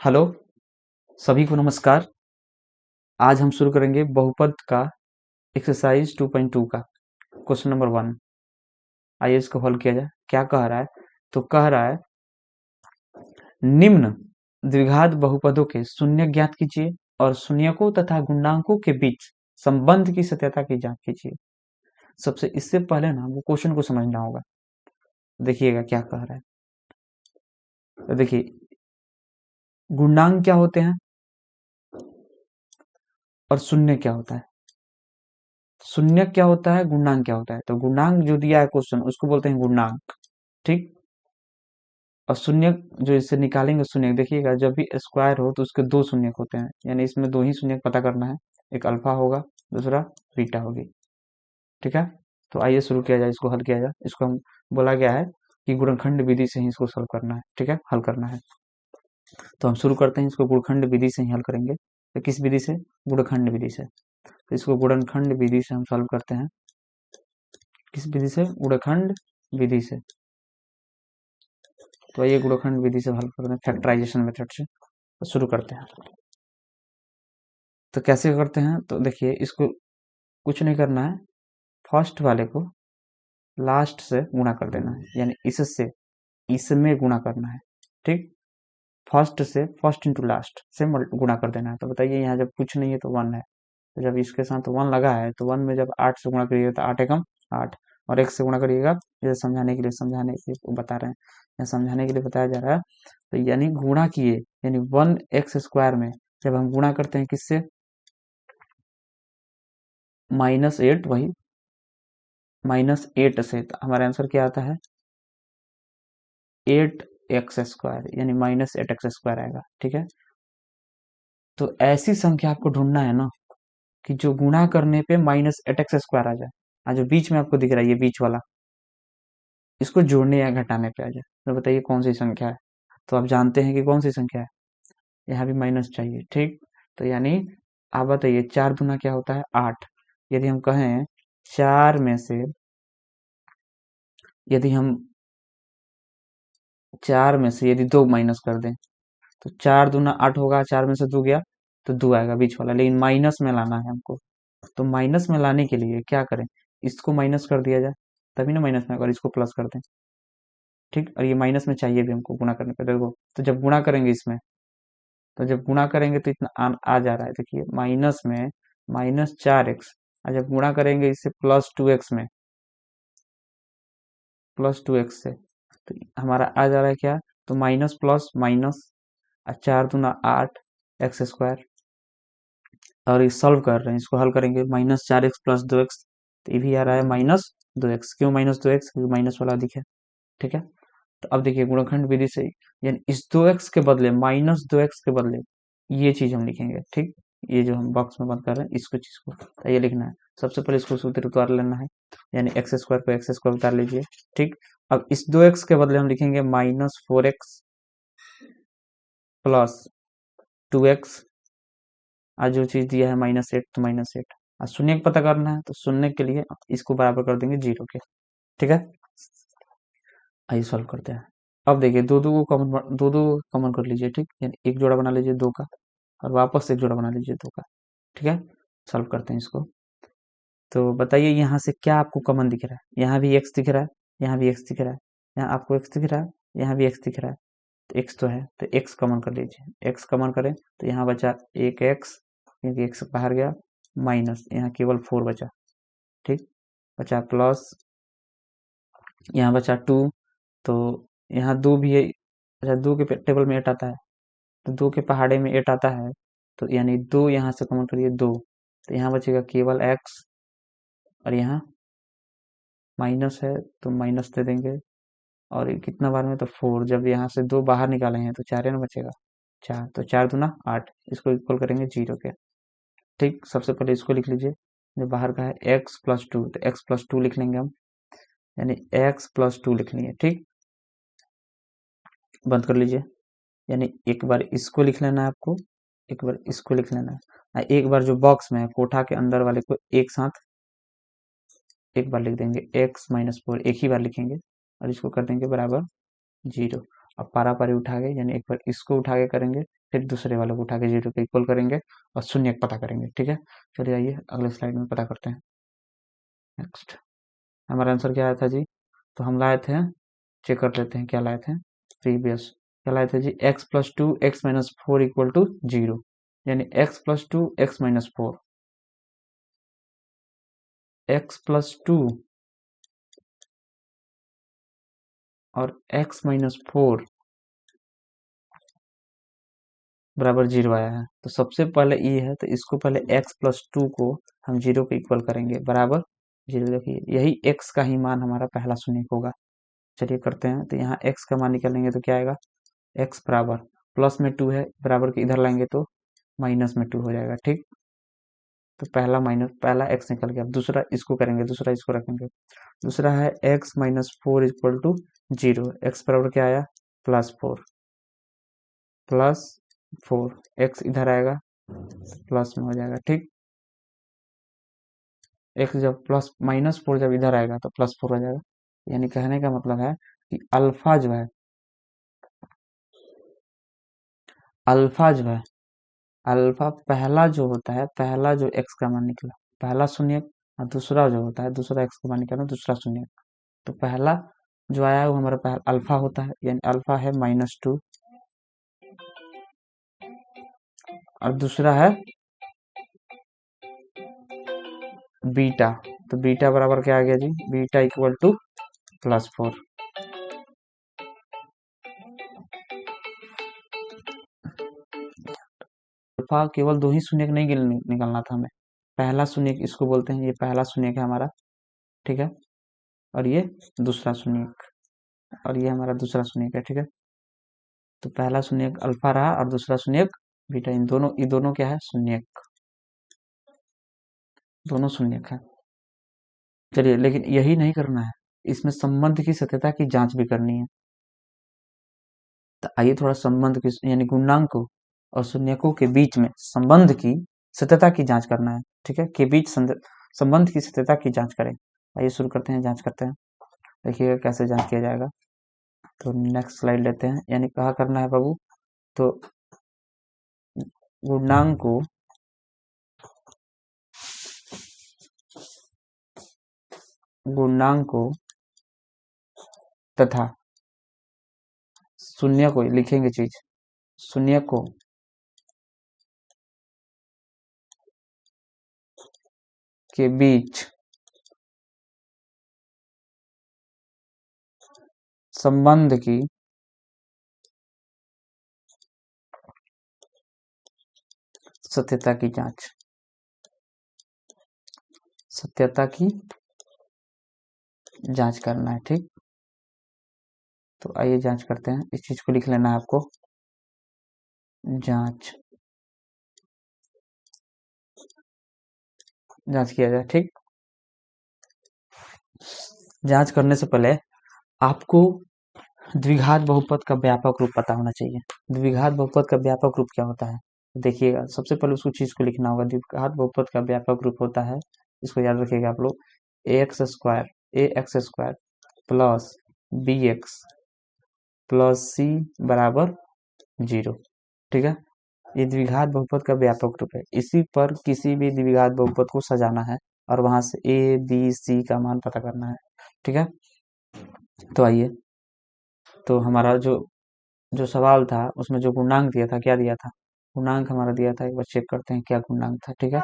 Hello, सभी को नमस्कार। आज हम शुरू करेंगे बहुपद का एक्सरसाइज 2.2 का क्वेश्चन नंबर 1। आइए इसको हल किया जाए। क्या कह रहा है? तो कह रहा है निम्न द्विघात बहुपदों के शून्य ज्ञात कीजिए और शून्यकों तथा गुणांकों के बीच संबंध की सत्यता की जांच कीजिए। सबसे इससे पहले ना वो क्वेश्चन को समझना होगा। देखिएगा क्या कह रहा है। तो देखिए, गुणांक क्या होते हैं और शून्य क्या होता है। शून्य क्या होता है, गुणांक क्या होता है। तो गुणांक जो दिया है क्वेश्चन उसको बोलते हैं गुणांक, ठीक। और शून्य जो इससे निकालेंगे शून्य, देखिएगा जब भी स्क्वायर हो तो उसके दो शून्य होते हैं, यानी इसमें दो ही शून्य पता करना है। एक अल्फा होगा, दूसरा बीटा होगी, ठीक है। तो आइए शुरू किया जाए, इसको हल किया जाए। इसको हम बोला गया है कि गुणनखंड विधि से ही इसको सॉल्व करना है, ठीक है, हल करना है। तो हम शुरू करते हैं, इसको गुणनखंड विधि से ही हल करेंगे। तो किस विधि से? गुणनखंड विधि से। तो इसको गुणनखंड विधि से हम सॉल्व करते हैं। किस विधि से? गुणनखंड विधि से। तो ये गुणनखंड विधि से हल करते हैं, फैक्टराइजेशन मेथड से। तो शुरू करते हैं। तो कैसे करते हैं? तो देखिए, इसको कुछ नहीं करना है, फर्स्ट वाले को लास्ट से गुणा कर देना है, यानी इससे इसमें गुणा करना है, ठीक। फर्स्ट से फर्स्ट इंटू लास्ट से गुणा कर देना है। तो बताइए, यहाँ जब कुछ नहीं है तो 1 है, तो जब इसके साथ 1 लगा है तो 1 में जब 8 से गुणा करिएगा तो 8 एकम 8, और एक से गुणा करिएगा। ये समझाने के लिए बता रहे हैं, या समझाने के लिए बताया जा रहा है। तो यानी गुणा किए, यानी 1x² में जब हम गुणा करते हैं किससे? -8, वही -8 से। तो हमारा आंसर क्या आता है? 8x², यानी -8x² आएगा, ठीक है। तो ऐसी संख्या आपको ढूंढना है ना कि जो गुणा करने पे -8x² आ जाए। जो बीच में आपको दिख रहा है, ये बीच वाला, इसको जोड़ने या घटाने पे आ जाए। तो बताइए कौन सी संख्या है। तो आप जानते हैं कि कौन सी संख्या है। यहाँ भी माइनस चाहिए, ठीक। तो यानी आप बताइए, 4 दूना क्या होता है? 8। यदि हम कहें 4 में से, यदि हम 4 में से यदि 2 माइनस कर दें तो 4 दूना 8 होगा। 4 में से 2 गया तो 2 आएगा बीच वाला, लेकिन माइनस में लाना है हमको। तो माइनस में लाने के लिए क्या करें? इसको माइनस कर दिया जाए, तभी ना माइनस में, अगर इसको प्लस कर दें, ठीक। और ये माइनस में चाहिए भी हमको गुणा करने पे। देखो, तो जब गुणा करेंगे इसमें, तो जब गुणा करेंगे तो इतना आ जा रहा है। देखिए, माइनस में -4x, और जब गुणा करेंगे इससे +2x में, +2x से, तो हमारा आ जा रहा है क्या? तो माइनस प्लस माइनस, 4 दूना 8x²। और ये सॉल्व कर रहे हैं, इसको हल करेंगे, -4x + 2x। तो ये भी आ रहा है -2x। क्यों -2x? क्योंकि माइनस वाला अधिक है, ठीक है। तो अब देखिए, गुणनखंड विधि से यानी इस 2x के बदले, -2x के बदले ये चीज हम लिखेंगे, ठीक। ये जो हम बॉक्स में बंद कर रहे हैं, इसको चीज को तो ये लिखना है। सबसे पहले इसको सूत्र उतार लेना है, यानी x² को x² उतार लीजिए, ठीक। अब इस 2x के बदले हम लिखेंगे -4x + 2x। आज जो चीज दिया है -8, तो -8। आज शून्य का पता करना है, तो शून्य के लिए इसको बराबर कर देंगे 0 के, ठीक है। आइए सॉल्व करते हैं। अब देखिए, दो दो कॉमन कर लीजिए, ठीक। यानी एक जोड़ा बना लीजिए 2 का, और वापस एक जोड़ा बना लीजिए 2 का, ठीक है। सॉल्व करते हैं इसको। तो बताइए, यहाँ से क्या आपको कॉमन दिख रहा है? यहाँ भी x दिख रहा है, यहाँ भी x दिख रहा है, यहाँ आपको x दिख रहा है, यहाँ भी x दिख रहा है। तो x तो है, तो x कॉमन कर लीजिए। x कॉमन करें तो यहाँ बचा 1x, क्योंकि x बाहर गया, माइनस यहाँ केवल 4 बचा, ठीक। बचा प्लस, यहाँ बचा 2। तो यहाँ 2 भी है। अच्छा, 2 के टेबल में 8 आता है, तो 2 के पहाड़े में 8 आता है। तो यानी 2 यहाँ से कॉमन करिए, 2। तो यहाँ बचेगा केवल x, और यहाँ माइनस है तो माइनस दे देंगे। और ये कितना बार में? तो 4। जब यहाँ से 2 बाहर निकाले हैं तो 4 ना बचेगा, 4। तो 4 दूना 8, इसको इक्वल करेंगे 0 के, ठीक। सबसे पहले इसको लिख लीजिए, जो बाहर का है x + 2, तो x + 2 लिख लेंगे हम, यानी x + 2 लिखनी है, ठीक। बंद कर लीजिए। यानी एक बार इसको लिख लेना है आपको, एक बार इसको लिख लेना है, एक बार जो बॉक्स में है कोठा के अंदर वाले को एक साथ एक बार लिख देंगे, x - 4 एक ही बार लिखेंगे, और इसको कर देंगे बराबर 0। अब पारा पारी उठा के, यानी एक बार इसको उठा के करेंगे, फिर दूसरे वाले को उठा के 0 के इक्वल करेंगे और शून्य पता करेंगे। ठीक है, चलिए आइए अगले स्लाइड में पता करते हैं। नेक्स्ट हमारा आंसर क्या आया था जी? तो हम लाए थे, चेक कर लेते हैं क्या लाए थे प्रीवियस। क्या लाए थे जी? x plus two X minus four equal to 0, यानी x plus two X minus four, X plus two और x माइनस फोर बराबर 0 आया है। तो सबसे पहले ये है, तो इसको पहले x प्लस टू को हम 0 के इक्वल करेंगे, बराबर 0। देखिए यही x का ही मान हमारा पहला शून्य होगा। चलिए करते हैं, तो यहाँ x का मान निकालेंगे तो क्या आएगा? x बराबर प्लस में 2 है, बराबर के इधर लाएंगे तो माइनस में 2 हो जाएगा। ठीक, तो पहला माइनस, पहला x निकल गया। अब दूसरा इसको करेंगे, दूसरा इसको रखेंगे। दूसरा है x minus four equal to 0, X बराबर क्या आया? Plus four, plus four, X इधर आएगा प्लस में हो जाएगा। ठीक, एक्स जब प्लस माइनस फोर जब इधर आएगा तो प्लस फोर हो जाएगा। यानी कहने का मतलब है कि अल्फा जो है, अल्फा जो है, अल्फा पहला जो होता है, पहला जो एक्स का मान निकला, पहला शून्य, और दूसरा जो होता है, दूसरा एक्स का मान निकला, दूसरा शून्य। तो पहला जो आया है वो हमारा पहला अल्फा होता है, यानी अल्फा है -2, और दूसरा है बीटा। तो बीटा बराबर क्या आ गया जी? Beta equal to plus four. Alpha केवल दो ही शून्य नहीं निकलना था हमें। पहला शून्य इसको बोलते हैं, ये पहला शून्य है हमारा, ठीक है, और ये दूसरा शून्य, और ये हमारा दूसरा शून्य है। ठीक है, तो पहला शून्य अल्फा रहा और दूसरा शून्य बीटा। इन दोनों, ये दोनों क्या है? शून्य, दोनों शून्य है। चलिए, लेकिन यही नहीं करना है, इसमें संबंध की सत्यता की जांच भी करनी है। तो आइए थोड़ा संबंध की, यानी गुणांकों और शून्यकों के बीच में संबंध की सत्यता की जांच करना है। ठीक है, के बीच संबंध की सत्यता की जांच करें। आइए शुरू करते हैं, जांच करते हैं, देखिएगा कैसे जांच किया जाएगा। तो नेक्स्ट स्लाइड लेते हैं, यानी कहा करना है बाबू, तो गुणांकों गुणांकों तथा शून्य को लिखेंगे चीज, शून्य को के बीच संबंध की सत्यता की जांच, सत्यता की जांच करना है। ठीक, तो आइए जांच करते हैं, इस चीज को लिख लेना है आपको, जांच, जांच किया जाए। ठीक, जांच करने से पहले आपको द्विघात बहुपद का व्यापक रूप पता होना चाहिए। द्विघात बहुपद का व्यापक रूप क्या होता है? देखिएगा, सबसे पहले उसको चीज को लिखना होगा। द्विघात बहुपद का व्यापक रूप होता है, इसको याद रखिएगा आप लोग, A X square plus B X plus C बराबर 0। ठीक है, ये द्विघात बहुपद का व्यापक रूप है। इसी पर किसी भी द्विघात बहुपद को सजाना है और वहां से ए बी सी का मान पता करना है। ठीक है, तो आइए, तो हमारा जो जो सवाल था उसमें जो गुणांक दिया था, क्या दिया था? गुणांक हमारा दिया था, एक बार चेक करते हैं क्या गुणांक था। ठीक है,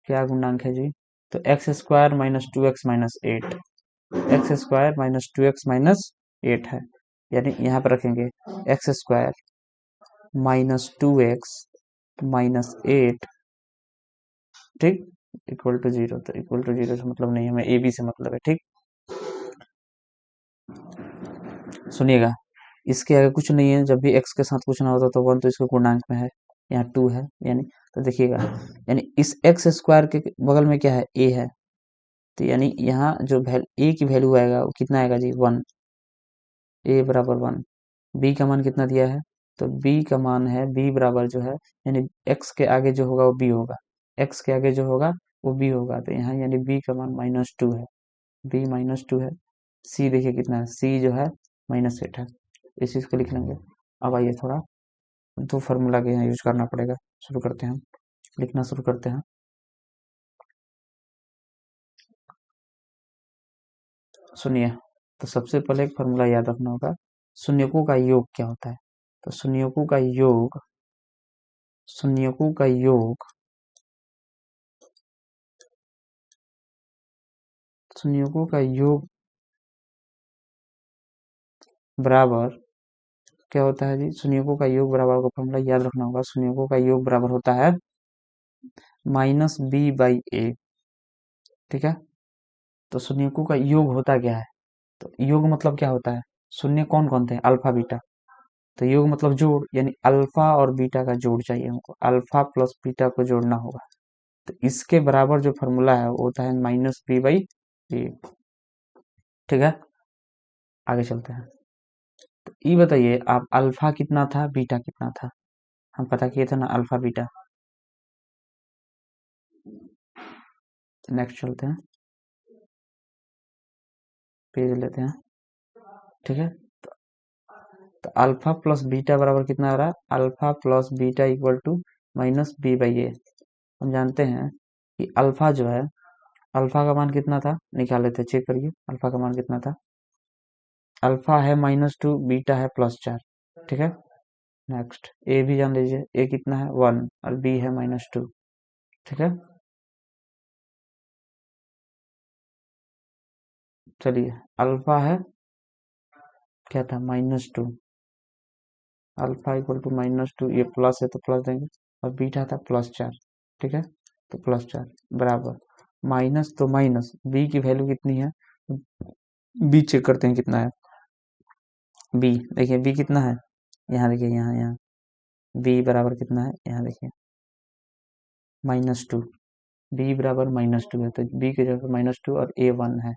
क्या गुणांक है जी? तो X square minus two X minus eight, X square minus two X minus eight है, यानी यहाँ पर रखेंगे X square minus two X minus eight, ठीक, इक्वल टू 0। तो इक्वल टू 0 से मतलब नहीं, हमें ए बी से मतलब है। ठीक, सुनिएगा, इसके आगे कुछ नहीं है, जब भी x के साथ कुछ ना होता तो 1 तो इसके पूर्णांक में है, यहाँ 2 है, यानी तो देखिएगा, यानी इस एक्स स्क्वायर के बगल में क्या है? a है, तो यानी यहाँ जो a की वैल्यू आएगा वो कितना आएगा जी? 1, a बराबर 1। b का मान कितना दिया है? तो b का मान है, b बराबर जो है, यानी x के आगे जो होगा वो b होगा, x के आगे जो होगा वो b होगा, तो यहाँ यानी b का मान -2 है, b -2 है। c देखिए कितना है, c जो है -8 है। इस चीज़ को लिख लेंगे। अब आइए थोड़ा दो फार्मूला के यहाँ यूज करना पड़ेगा। शुरू करते हैं, लिखना शुरू करते हैं। सुनिए, तो सबसे पहले एक फार्मूला याद रखना होगा, शून्यकों का योग क्या होता है। तो शून्यकों का योग, शून्यकों का योग, शून्यकों का योग बराबर क्या होता है जी। शून्यकों का योग बराबर का फॉर्मूला याद रखना होगा। शून्यकों का योग बराबर होता है -b/a। ठीक है, तो शून्यकों का योग होता क्या है। तो योग मतलब क्या होता है, शून्य कौन कौन थे, अल्फा बीटा। तो योग मतलब जोड़, यानी अल्फा और बीटा का जोड़ चाहिए हमको, अल्फा प्लस बीटा को जोड़ना होगा। तो इसके बराबर जो फॉर्मूला है वो होता है -b/a। ठीक है, आगे चलते हैं। तो ये बताइए आप, अल्फा कितना था, बीटा कितना था, हम पता किए थे ना, अल्फा बीटा। नेक्स्ट चलते हैं, पेज लेते हैं। ठीक है, तो अल्फा प्लस बीटा बराबर कितना आ रहा है, alpha plus beta equal to -b/a। हम जानते हैं कि अल्फा जो है, अल्फा का मान कितना था, निकाल लेते, चेक करिए अल्फा का मान कितना था। अल्फा है -2, बीटा है +4। ठीक है, नेक्स्ट ए भी जान लीजिए, ए कितना है 1 और बी है -2। ठीक है, चलिए अल्फा है क्या था, -2, अल्फा इक्वल टू -2, ये प्लस है तो प्लस देंगे, और बीटा था +4। ठीक है, तो +4 बराबर माइनस, तो माइनस बी की वैल्यू कितनी है, बी चेक करते हैं कितना है। बी देखिए, बी कितना है, यहाँ देखिए, यहाँ बी बराबर कितना है, यहाँ देखिए -2। बी बराबर -2 है, तो बी की जगह -2 और ए 1 है,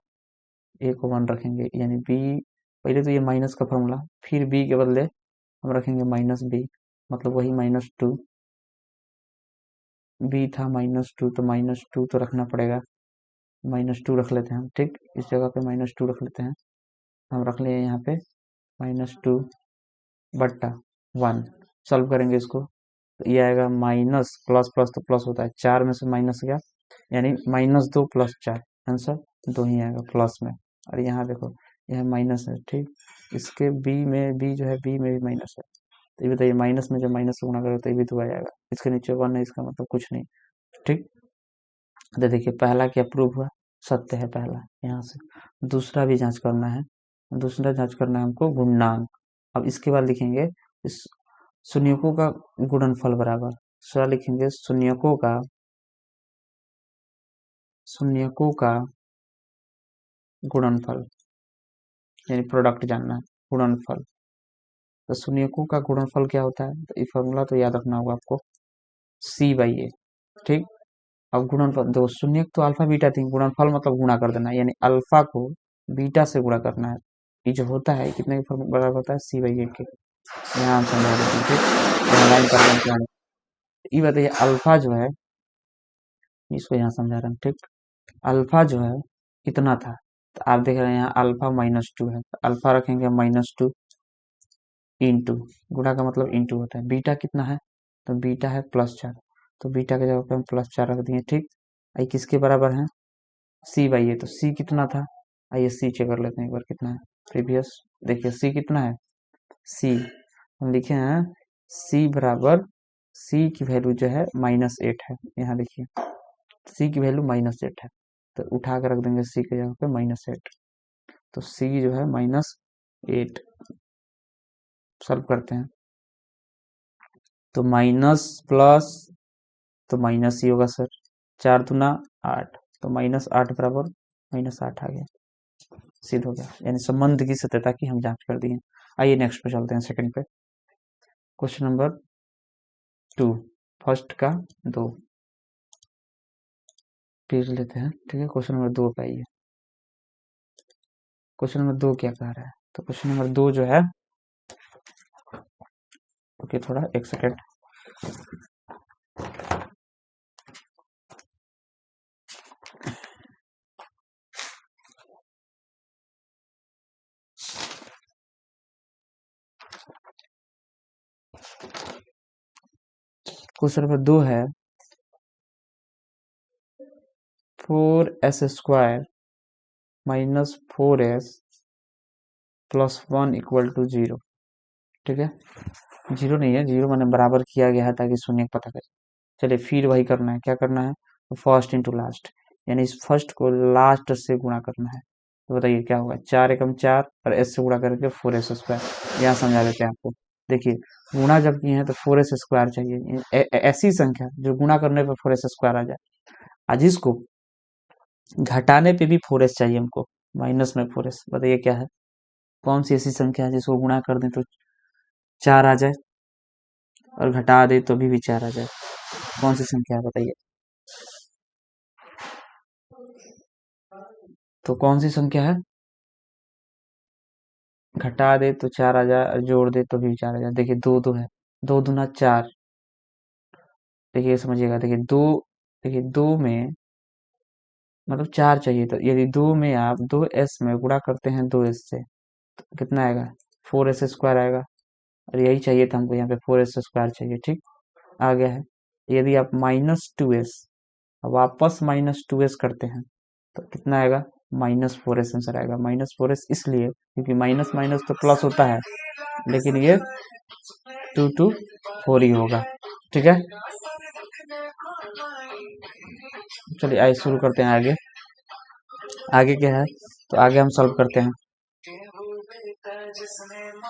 ए को 1 रखेंगे, यानी बी, पहले तो ये माइनस का फॉर्मूला, फिर बी के बदले हम रखेंगे -b, मतलब वही -2। बी था -2, तो -2 तो रखना पड़ेगा, -2 रख लेते हैं हम। ठीक, इस जगह पे -2 रख लेते हैं, हम रख लिए यहाँ पे -2/1। सॉल्व करेंगे इसको, तो ये आएगा माइनस, प्लस प्लस तो प्लस होता है, 4 में से माइनस गया, यानी -2 + 4, आंसर 2 ही आएगा प्लस में। और यहाँ देखो, यह माइनस है। ठीक, इसके बी में, बी जो है, बी में भी माइनस है, तो ये बताइए माइनस में जब माइनस से गुणा करो तो ये भी 2 आ जाएगा, इसके नीचे 1 है, इसका मतलब कुछ नहीं। ठीक, तो देखिए पहला क्या प्रूव हुआ, सत्य है पहला, यहाँ से। दूसरा भी जांच करना है, दूसरा जांच करना है हमको गुणनांक। अब इसके बाद लिखेंगे इस शून्यकों का गुणनफल बराबर, दूसरा लिखेंगे शून्यकों का, शून्यकों का गुणनफल, यानी प्रोडक्ट जानना है, गुणनफल। तो शून्यकों का गुणनफल क्या होता है, तो ये फॉर्मूला तो याद रखना होगा आपको, c/a। ठीक, अब गुणनफल दो, शून्य तो अल्फा बीटा थी, गुणनफल मतलब गुणा कर देना है, यानी अल्फा को बीटा से गुणा करना है। ये जो होता है कितने के बराबर होता है, c/a के। यहाँ हम समझा देते हैं। ठीक, यहाँ लाइन पर लाइन प्लान। ये बताइए अल्फा जो है, इसको यहाँ समझा रहे हैं। ठीक, अल्फा जो है कितना था, तो आप देख रहे हैं यहाँ अल्फा -2 है, तो अल्फा रखेंगे -2 इंटू, गुणा का मतलब इंटू होता है। बीटा कितना है, तो बीटा है +4, तो बीटा की जगह पे हम +4 रख दिए। ठीक, आई किसके बराबर है, c/a। तो c कितना था, आइए c चेक कर लेते हैं एक बार कितना है, प्रीवियस देखिए c कितना है, c हम लिखे हैं c बराबर, c की वैल्यू जो है -8 है, यहाँ देखिए c की वैल्यू -8 है, तो उठा कर रख देंगे c की जगह पे -8, तो c जो है -8। सॉल्व करते हैं, तो माइनस प्लस, तो माइनस ही होगा सर, 4 दूना 8, तो -8 बराबर -8 आ गया, सिद्ध हो गया, यानी संबंध की सत्यता की हम जांच कर दिए। आइए नेक्स्ट पे चलते हैं, सेकंड पे, क्वेश्चन नंबर 2, फर्स्ट का 2 पेज लेते हैं। ठीक है, क्वेश्चन नंबर 2 पे आइए। क्वेश्चन नंबर 2 क्या कह रहा है, तो क्वेश्चन नंबर 2 जो है, ओके थोड़ा एक सेकेंड, क्वेश्चन नंबर 2 है 4s² minus 4s plus 1 equal to 0। ठीक है, 0 नहीं है, 0 मैंने बराबर किया गया है ताकि शून्य का पता करें। चलिए फिर वही करना है, क्या करना है, फर्स्ट इंटू लास्ट, यानी इस फर्स्ट को लास्ट से गुणा करना है। तो बताइए क्या होगा, 4 एकम 4 और एस से गुणा करके 4s²। यहाँ समझा देते हैं आपको। देखिए गुणा जब किए हैं तो 4s² चाहिए, ऐसी संख्या जो गुणा करने पर 4s² आ जाए। आज इसको घटाने पे भी 4s चाहिए हमको, माइनस में 4s। बताइए क्या है, कौन सी ऐसी संख्या है जिसको गुणा कर दें तो 4 आ जाए और घटा दे तो भी 4 आ जाए? कौन सी संख्या है बताइए? तो कौन सी संख्या है, घटा दे तो 4 आ जाए और जोड़ दे तो भी 4 आ जाए? देखिए दो दो है, 2 दूना 4। देखिए समझिएगा, देखिए दो, देखिए दो में मतलब 4 चाहिए, तो यदि दो में आप 2s में गुणा करते हैं 2s से तो कितना आएगा, 4s² आएगा। और यही चाहिए था हमको, यहाँ पे 4s² चाहिए। ठीक, आ गया है। यदि आप -2s वापस -2s करते हैं तो कितना आएगा, -4s आंसर आएगा। -4s इसलिए क्योंकि माइनस माइनस तो प्लस होता है, लेकिन ये 2 टू 4 ही होगा। ठीक है, चलिए आइए शुरू करते हैं आगे। आगे क्या है, तो आगे हम सॉल्व करते हैं।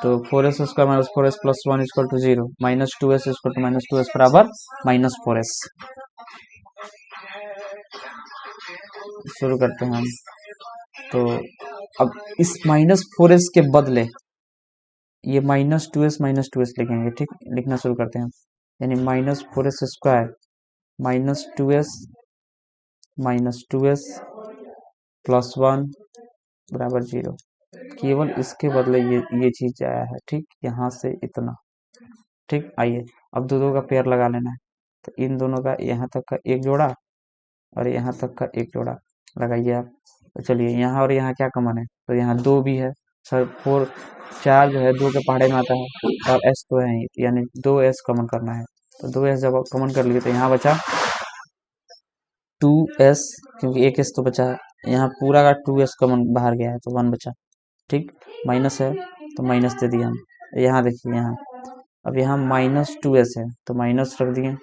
तो 4s² minus 4s plus 1 equal to 0, -2s equal to -2s बराबर -4s। शुरू करते हैं हम। तो अब इस -4s के बदले ये -2s लिखेंगे। ठीक, लिखना शुरू करते हैं, यानी -4s² -2s प्लस 1 बराबर 0। केवल इसके बदले ये चीज आया है। ठीक, यहाँ से इतना। ठीक, आइए अब दो दो का पेयर लगा लेना है। तो इन दोनों का यहाँ तक का एक जोड़ा और यहाँ तक का एक जोड़ा लगाइए आप। तो चलिए यहाँ और यहाँ क्या कॉमन है, तो यहाँ 2 भी है सर। 4 जो है 2 के पहाड़े में आता है और s तो है ही, यानी 2s कॉमन करना है। तो 2s जब आप कॉमन कर लिए तो यहाँ बचा 2s, क्योंकि एक s तो बचा है। यहाँ पूरा का 2s कॉमन बाहर गया है तो 1 बचा। ठीक, माइनस है तो माइनस दे दिया हम। यहाँ देखिए, यहाँ अब यहाँ -2s है तो माइनस रख दिए।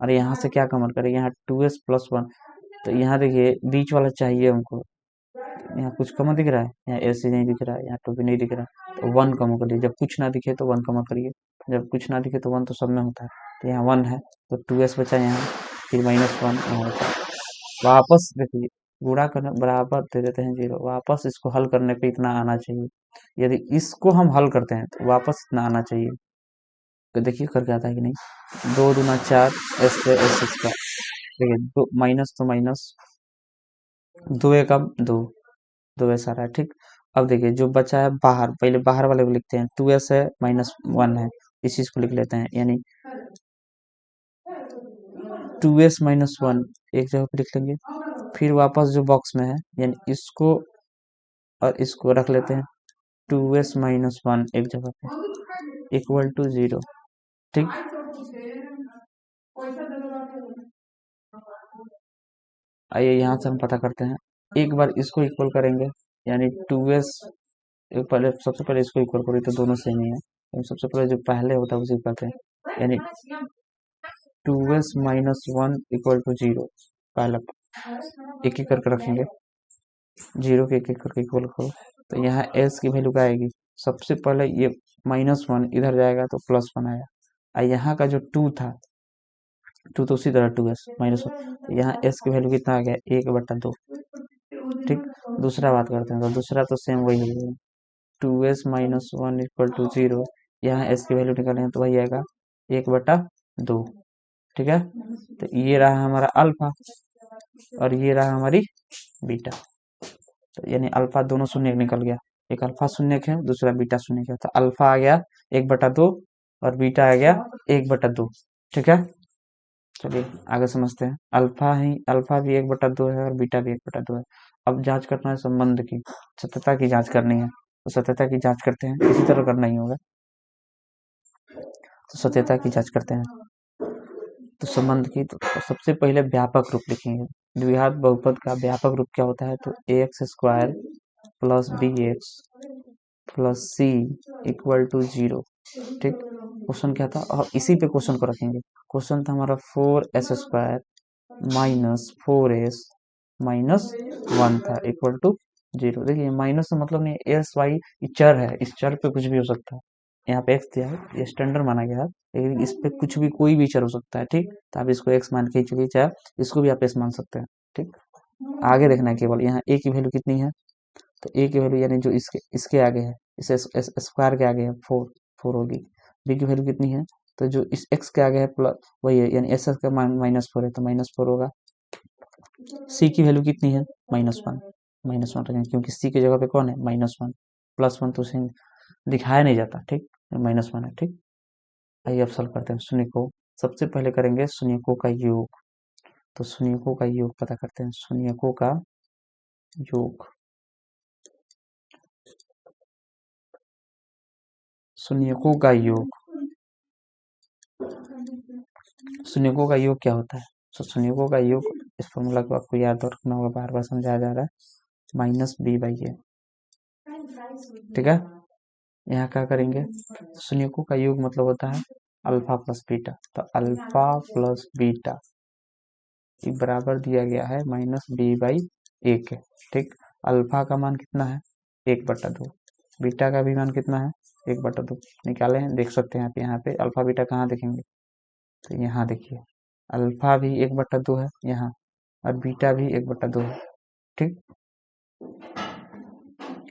और यहाँ से क्या कॉमन करें, यहाँ 2s प्लस 1। तो यहाँ देखिए बीच वाला चाहिए हमको। यहाँ कुछ कॉमन दिख रहा है, यहाँ एस नहीं दिख रहा है, यहाँ टू भी नहीं दिख रहा है, तो 1 कॉमन करिए। जब कुछ ना दिखे तो 1 कॉमन करिए, जब कुछ ना दिखे तो 1 तो सब में होता है। तो यहाँ 1 है तो 2s बचा यहाँ, फिर -1 यहाँ बचा। वापस देखिए गुणा करने बराबर दे देते हैं 0, वापस इसको हल करने पे इतना आना चाहिए। यदि इसको हम हल करते हैं तो वापस इतना आना चाहिए। तो देखिए करके आता है कि नहीं, 2 दूना 4 s²। देखिए दो माइनस तो माइनस, 2 एकम 2, 2s आ रहा है। ठीक, अब देखिए जो बचा है बाहर, पहले बाहर वाले को लिखते हैं। 2s है -1 है, इस चीज को लिख लेते हैं, यानी 2s -1 एक जगह पे लिख लेंगे। फिर वापस जो बॉक्स में है यानी इसको और इसको रख लेते हैं, 2s -1 एक जगह पे इक्वल टू 0। ठीक, आइए यहाँ से हम पता करते हैं। एक बार इसको इक्वल करेंगे, यानी 2s, पहले सबसे पहले इसको इक्वल करें तो दोनों सेम ही है, तो सबसे पहले जो पहले होता है उसे इक्वल करें, यानी 2s -1 इक्वल टू 0। पहला एक एक करके रखेंगे, 0 के एक एक करके इक्वल करो। तो यहाँ s की वैल्यू क्या आएगी, सबसे पहले ये -1 इधर जाएगा तो +1 आएगा। और यहाँ का जो 2 था, 2 तो उसी तरह 2s -1, तो यहाँ s की वैल्यू कितना आ गया, 1/2। ठीक, दूसरा बात करते हैं, तो दूसरा तो सेम वही है, 2s -1 इक्वल टू 0। यहाँ s की वैल्यू निकालेंगे तो वही आएगा 1/2। ठीक है, तो ये रहा हमारा अल्फा और ये रहा हमारी बीटा। तो यानी अल्फा दोनों शून्य निकल गया, एक अल्फा शून्य है दूसरा बीटा शून्य है। तो अल्फा आ गया 1/2 और बीटा आ गया 1/2। ठीक है, चलिए आगे समझते हैं। अल्फा भी 1/2 है और बीटा भी 1/2 है। अब जांच करना है संबंध की, सत्यता की जांच करनी है। तो सत्यता की जांच करते हैं, इसी तरह करना ही होगा। तो सत्यता की जांच करते हैं। तो संबंध की तो सबसे पहले व्यापक रूप लिखेंगे। द्विघात बहुपद का व्यापक रूप क्या होता है? तो ax square plus bx plus c equal to 0। ठीक, क्वेश्चन क्या था और इसी पे क्वेश्चन को रखेंगे। क्वेश्चन था हमारा 4s square minus 4s minus 1 था इक्वल टू 0। देखिए माइनस का मतलब नहीं, एस वाई चर है, इस चर पे कुछ भी हो सकता है। यहाँ पे एक्स दिया है, ये स्टैंडर्ड माना गया है, लेकिन इस पे कुछ भी कोई भी चर हो सकता है। ठीक, तो आप इसको एक्स मान के ही चलिए, चाहे इसको भी आप एस मान सकते हैं। ठीक, आगे देखना है केवल यहाँ ए की वैल्यू कितनी है। तो ए की वैल्यू यानी जो इसके इसके आगे है, इस स्क्वायर के आगे है 4, 4 होगी। बी की वैल्यू कितनी है? तो जो इस एक्स के आगे है प्लस वही है, यानी एस का माइनस 4 है तो माइनस 4 होगा। सी की वैल्यू कितनी है? -1, -1 रखेंगे क्योंकि सी की जगह पे कौन है? -1, +1 तो उसे दिखाया नहीं जाता। ठीक, -1 है। ठीक, आइए अब सॉल्व करते हैं शून्यकों। सबसे पहले करेंगे शून्यकों का योग। तो शून्यकों का योग पता करते हैं। शून्यकों का योग, शून्यकों का योग, शून्यकों का योग क्या होता है? तो शून्यकों का योग, इस फॉर्मूला को आपको याद रखना होगा, बार बार समझाया जा रहा है, -b/a। ठीक है, यहाँ क्या करेंगे? शून्यकों का योग मतलब होता है अल्फा प्लस बीटा। तो अल्फा प्लस बीटा बराबर दिया गया है -b/a के। ठीक, अल्फा का मान कितना है? 1/2। बीटा का भी मान कितना है? 1/2 निकाले हैं, देख सकते हैं आप यहाँ पे। अल्फा बीटा कहाँ देखेंगे? तो यहाँ देखिए, अल्फा भी 1/2 है यहाँ, और बीटा भी 1/2 है। ठीक,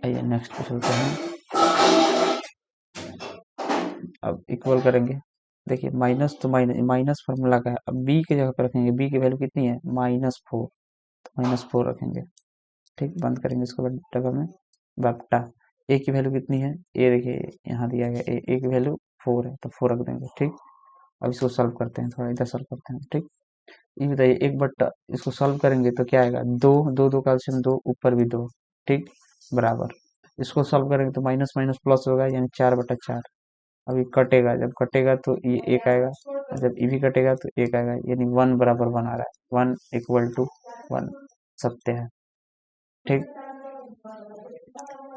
आइए नेक्स्ट पे चलते हैं। अब इक्वल करेंगे। देखिए माइनस तो माइनस फार्मूला का है, अब बी की जगह पर रखेंगे। बी की वैल्यू कितनी है? -4, तो -4 रखेंगे। ठीक, बंद करेंगे इसको डबल में बट्टा। ए की वैल्यू कितनी है? ए देखिए यहाँ दिया गया, ए की वैल्यू 4 है तो 4 रख देंगे। ठीक, अब इसको सॉल्व करते हैं, थोड़ा इधर सॉल्व करते हैं। ठीक, ये बताइए 1/, इसको सॉल्व करेंगे तो क्या आएगा? 2, 2 2 का एलसीएम 2, ऊपर भी 2। ठीक, बराबर। इसको सॉल्व करेंगे तो माइनस माइनस प्लस होगा, यानी 4/4। अभी कटेगा, जब कटेगा तो ये 1 आएगा, जब ये भी कटेगा तो 1 आएगा, यानी 1 बराबर 1 आ रहा है। 1 इक्वल टू 1 सत्य है। ठीक,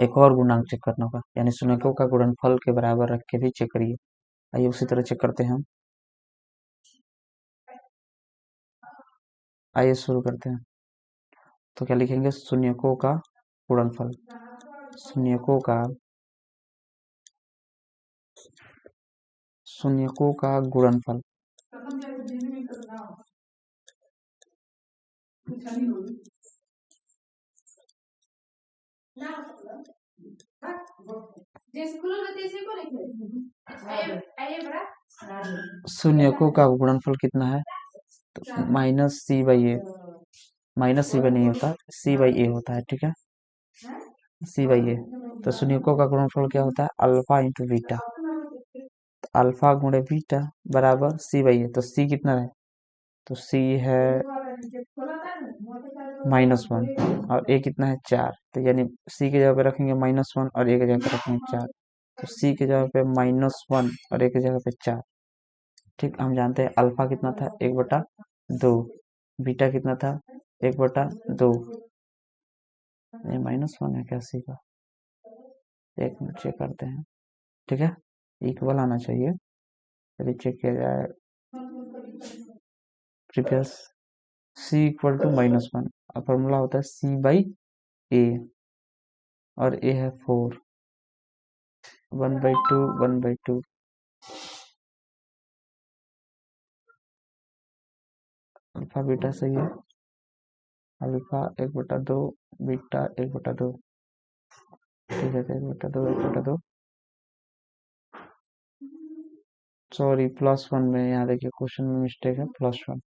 एक और गुणांक चेक करना होगा, यानी शून्यकों का गुणनफल के बराबर रख के भी चेक करिए। आइए उसी तरह चेक करते हैं हम। आइए शुरू करते हैं। तो क्या लिखेंगे? शून्यकों का गुणनफल, शून्यकों का, शून्यकों का गुणनफल। शून्यकों का गुणनफल कितना है? तो -c/a, -c/a नहीं होता, c/a होता है। ठीक है, c/a। तो शून्यकों का गुणनफल क्या होता है? Alpha into beta. तो अल्फा गुणे बीटा बराबर c/a। तो c कितना है? तो c है -1 और a कितना है? 4। तो यानी c की जगह पे रखेंगे -1 और a की जगह पे रखेंगे 4। तो c की जगह पे -1 और a की जगह पे 4। ठीक, हम जानते हैं अल्फा कितना था? 1/2। बीटा कितना था? 1/2। ये -1 है क्या सी का? एक मिनट चेक करते हैं। ठीक है, इक्वल आना चाहिए, यदि चेक किया जाए प्रीवियस। c इक्वल टू -1 और फॉर्मूला होता है c/a, और a है 4, 1/2, 1/2। अल्फा बीटा सही है, अल्फा 1/2, बीटा 1/2। ठीक है, 1/2, 1/2। सॉरी, +1 में, यहाँ देखिए क्वेश्चन में मिस्टेक है, +1,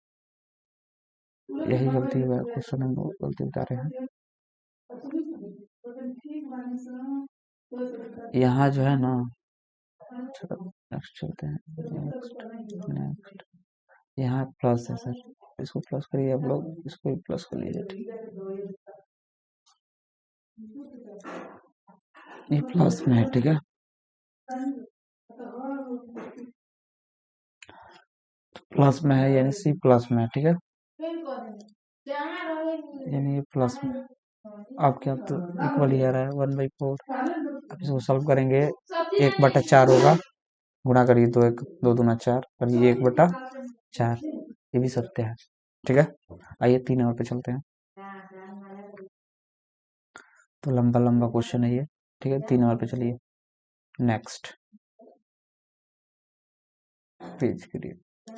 यही गलती है, क्वेश्चन हम गलती बता रहे हैं। यहाँ जो है ना, नेक्स्ट चलते हैं, नेक्स्ट नेक्स्ट। यहाँ प्लस है सर, इसको प्लस करिए आप लोग, इसको भी प्लस कर लीजिए। ठीक, ये प्लस में है। ठीक है, प्लस में है यानी सी प्लस में है, ठीक है, यानी ये प्लस में। अब क्या, तो इक्वल ही आ रहा है 1/4। अब इसको सॉल्व करेंगे, 1/4 होगा, गुणा करिए, 2 दूना 4, और ये 1/4, ये भी सत्य है, ठीक है। आइए 3 नंबर पे चलते हैं। तो लंबा लंबा क्वेश्चन है ये, ठीक है। 3 नंबर पे चलिए, नेक्स्ट पेज करिए,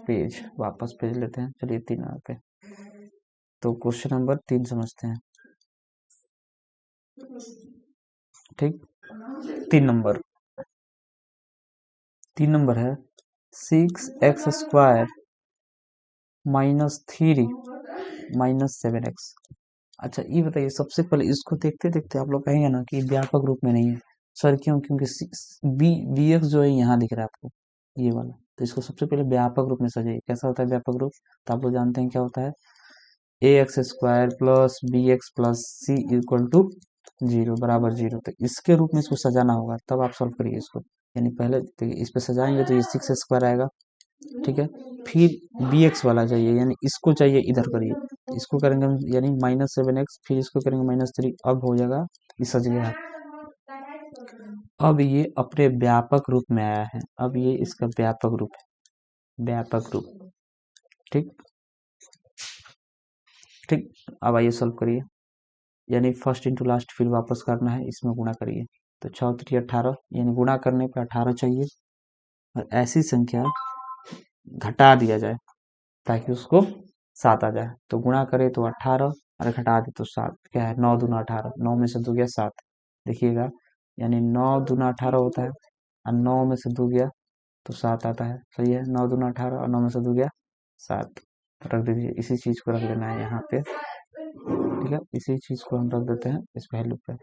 पेज वापस पेज लेते हैं, चलिए 3 नंबर पे। तो क्वेश्चन नंबर 3 समझते हैं, ठीक। 3 नंबर है 6x² -3 -7x। अच्छा ये बताइए, सबसे पहले इसको देखते देखते आप लोग कहेंगे ना कि व्यापक रूप में नहीं है सर, क्यों? क्योंकि बी एक्स जो है यहाँ दिख रहा है आपको, ये वाला। तो इसको सबसे पहले व्यापक रूप में सजाइए। कैसा होता है व्यापक रूप? तो आप लोग जानते हैं क्या होता है, ax² plus bx plus C equal to 0 बराबर 0। तो इसके रूप में इसको सजाना होगा, तब आप सॉल्व करिए इसको। यानी पहले देखिए, इस पे सजाएंगे तो ये 6x² आएगा, ठीक है। फिर bx वाला चाहिए, यानी इसको चाहिए इधर करिए, इसको करेंगे हम, यानी -7x, फिर इसको करेंगे -3। अब हो जाएगा, ये सज गया। अब ये अपने व्यापक रूप में आया है, अब ये इसका व्यापक रूप है, व्यापक रूप, ठीक ठीक। अब आइए सॉल्व करिए, यानी फर्स्ट इंटू लास्ट, फिर वापस करना है, इसमें गुणा करिए। तो 6 × 3 = 18, यानी गुणा करने पे 18 चाहिए, और ऐसी संख्या घटा दिया जाए ताकि उसको 7 आ जाए। तो गुणा करे तो 18, और घटा दे तो 7। क्या है, 9 दूना 18, 9 में से 2 गया 7, देखिएगा, यानी 9 दूना 18 होता है, और 9 में से 2 गया तो 7 आता है, सही है। 9 दूना 18 और 9 में से 2 गया 7, रख दीजिए। इसी चीज को रख देना है यहाँ पे, ठीक है। इसी चीज को हम रख देते हैं इस वैल्यू पे,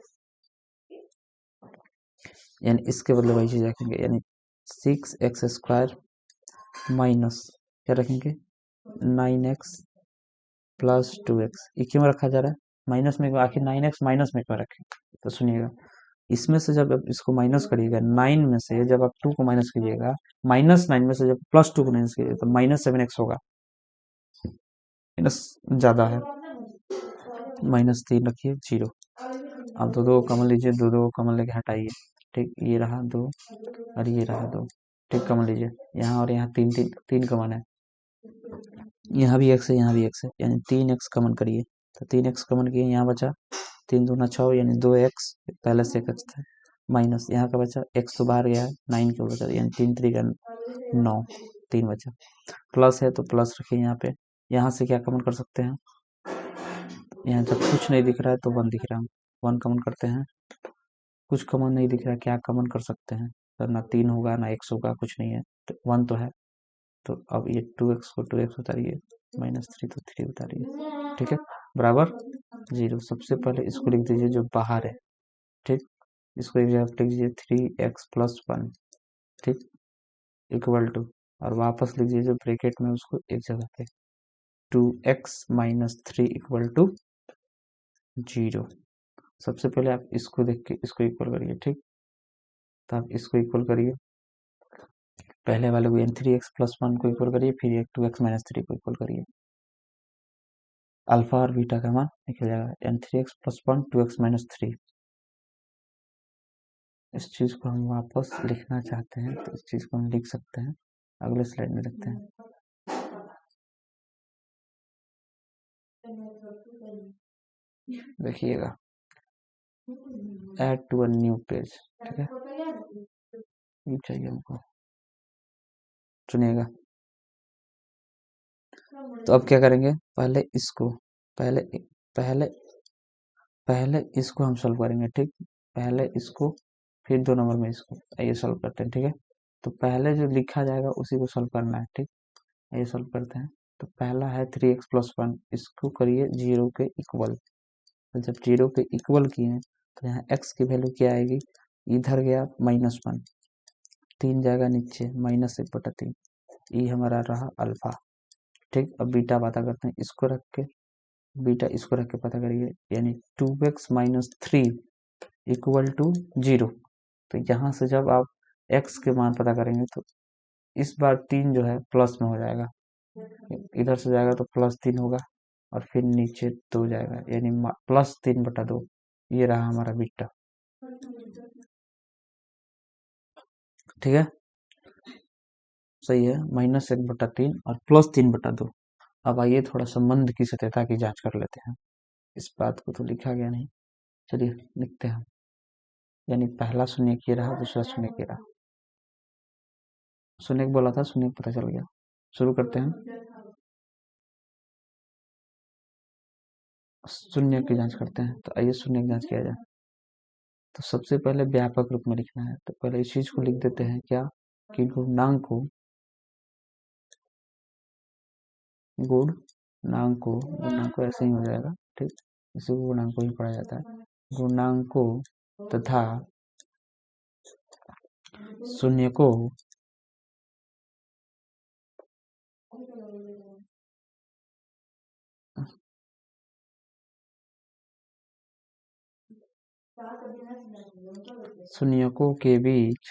यानी इसके बदले वही चीज रखेंगे, यानी 6x² माइनस क्या रखेंगे, 9x प्लस 2x। ये क्यों रखा जा रहा है माइनस में, आखिर 9x माइनस में क्यों रखें? तो सुनिएगा, इसमें से जब आप इसको माइनस करिएगा, 9 में से जब आप 2 को माइनस कीजिएगा, -9 में से जब +2 को माइनस कीजिएगा, तो -7x होगा, माइनस ज्यादा है, -3 रखिए, 0। अब 2 कॉमन लीजिए, 2 कॉमन लेके हटाइए, ठीक। ये रहा 2 और ये रहा 2, ठीक। कॉमन लीजिए, यहाँ और यहाँ 3 कॉमन है, यहाँ भी x है, यहाँ भी x है, यानी 3x कॉमन करिए। तो 3x कॉमन किए, यहाँ बचा 3 दूना 6, यानी 2x, पहले से एक x था, माइनस यहाँ का बचा x तो बाहर गया है, 9 के बचा, यानी 3 3 का 9, 3 बचा। प्लस है तो प्लस रखिए यहाँ पे, यहाँ से क्या कॉमन कर सकते हैं, यहाँ जब कुछ नहीं दिख रहा है तो 1 दिख रहा है, 1 कॉमन करते हैं। कुछ कॉमन नहीं दिख रहा है, क्या कॉमन कर सकते हैं सर? ना 3 होगा ना x होगा, कुछ नहीं है, तो 1 तो है। तो अब ये 2x को 2x उतारिए, -3 तो 3 उतारिए, ठीक है, बराबर 0। सबसे पहले इसको लिख दीजिए जो बाहर है, ठीक। इसको एक जगह लिख दीजिए 3x + 1, ठीक, इक्वल टू, और वापस लिख दीजिए ब्रैकेट में उसको एक जगह पे, 2x - 3 इक्वल टू 0। सबसे पहले आप इसको देख के इसको इक्वल करिए, ठीक। तो आप इसको इक्वल करिए, पहले वाले को, यानी 3x + 1 को इक्वल करिए, फिर 2x - 3 को इक्वल करिए, अल्फा और बीटा का मान निकल जाएगा, यानी 3x + 1 2x - 3। इस चीज को हम वापस लिखना चाहते हैं तो इस चीज को हम लिख सकते हैं, अगले स्लाइड में लिखते हैं। देखिएगा, add to a new page, ठीक है, ये चाहिए हमको, सुनिएगा। तो अब क्या करेंगे, पहले पहले पहले इसको हम सॉल्व करेंगे, ठीक। पहले इसको, फिर 2 नंबर में इसको, ये सॉल्व करते हैं, ठीक है। तो पहले जो लिखा जाएगा उसी को सॉल्व करना है, ठीक। ये सॉल्व करते हैं। तो पहला है 3x + 1, इसको करिए 0 के इक्वल। तो जब 0 के इक्वल किए तो यहाँ x की वैल्यू क्या आएगी, इधर गया -1, 3 जाएगा नीचे, -1/3, ये हमारा रहा अल्फा, ठीक। अब बीटा पता करते हैं, इसको रख के बीटा इसको रख के पता करिए, यानी 2x - 3 इक्वल टू 0। तो यहाँ से जब आप x के मान पता करेंगे तो इस बार 3 जो है प्लस में हो जाएगा, इधर से जाएगा तो +3 होगा और फिर नीचे 2 जाएगा, यानी +3/2। ये रहा हमारा बीटा। ठीक है, सही है। -1/3 और +3/2। अब आइए थोड़ा संबंध की सत्यता की जांच कर लेते हैं। इस बात को तो लिखा गया नहीं, चलिए लिखते हैं। यानी पहला शून्य ये रहा, दूसरा शून्य ये रहा। शून्य बोला था, शून्य पता चल गया। शुरू करते हैं, शून्य की जांच करते हैं। तो आइए शून्य की जांच किया जाए। तो सबसे पहले व्यापक रूप में लिखना है, तो पहले इस चीज को लिख देते हैं क्या, कि गुणांक को ऐसे ही हो जाएगा। ठीक, इसी को गुणांक ही पढ़ा जाता है। गुणांकों तथा शून्य को शून्यकों के बीच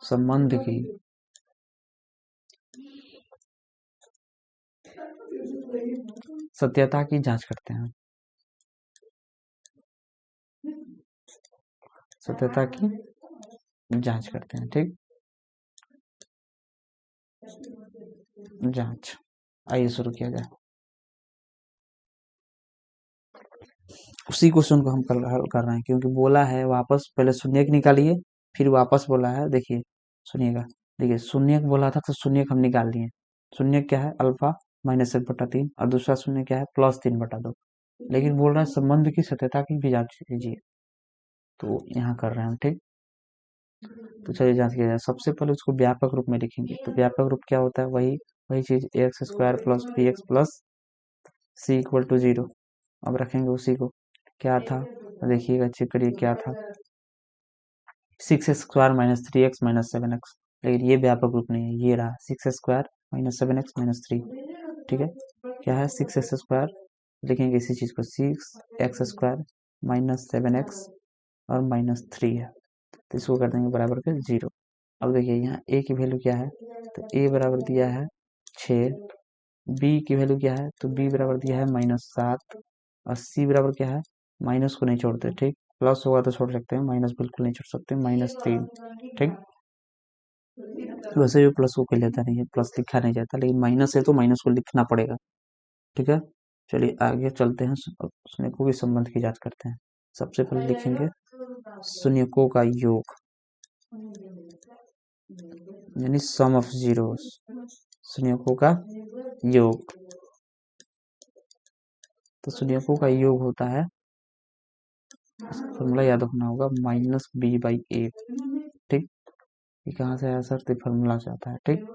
संबंध की सत्यता की जांच करते हैं। सत्यता की जांच करते हैं। ठीक, जांच, आइए शुरू किया जाए। उसी क्वेश्चन को हम हल कर रहे हैं, क्योंकि बोला है वापस पहले शून्यक निकालिए, फिर वापस बोला है। देखिए सुनिएगा, देखिए शून्यक बोला था तो शून्यक हम निकाल लिए। शून्यक क्या है, अल्फा -1/3, और दूसरा शून्य क्या है, +3/2। लेकिन बोल रहा है संबंध की सत्यता की भी जांच कीजिए, तो यहाँ कर रहे हैं हम। ठीक, तो चलिए जांच किया जाए। सबसे पहले उसको व्यापक रूप में लिखेंगे। तो व्यापक रूप क्या होता है, वही वही चीज, x² + bx + c = 0। अब रखेंगे उसी को। क्या था, तो देखिएगा, चेक करिए क्या था, 6x² - 3x - 7x। लेकिन ये व्यापक रूप नहीं है, ये रहा 6x² - 7x - 3। ठीक है, क्या है, 6x², लिखेंगे इसी चीज को, 6x² - 7x और -3 है, तो इसको कर देंगे बराबर के 0। अब देखिए यहाँ a की वैल्यू क्या है, तो a बराबर दिया है 6, b की वैल्यू क्या है, तो b बराबर दिया है -7, और c बराबर क्या है, माइनस को नहीं छोड़ते। ठीक, प्लस होगा तो छोड़ सकते हैं, माइनस बिल्कुल नहीं छोड़ सकते, -3। ठीक, वैसे भी प्लस को कोई लेता नहीं है, प्लस लिखा नहीं जाता, लेकिन माइनस है तो माइनस को लिखना पड़ेगा। ठीक है, चलिए आगे चलते हैं, शून्यकों के संबंध की जांच करते हैं। सबसे पहले लिखेंगे शून्यकों का योग, यानी सम ऑफ जीरोस, शून्यकों का योग। तो शून्यकों का योग होता है, फॉर्मूला याद रखना होगा, -b/a। ठीक, ये कहाँ से आया सर, तो फॉर्मूला से आता है। ठीक,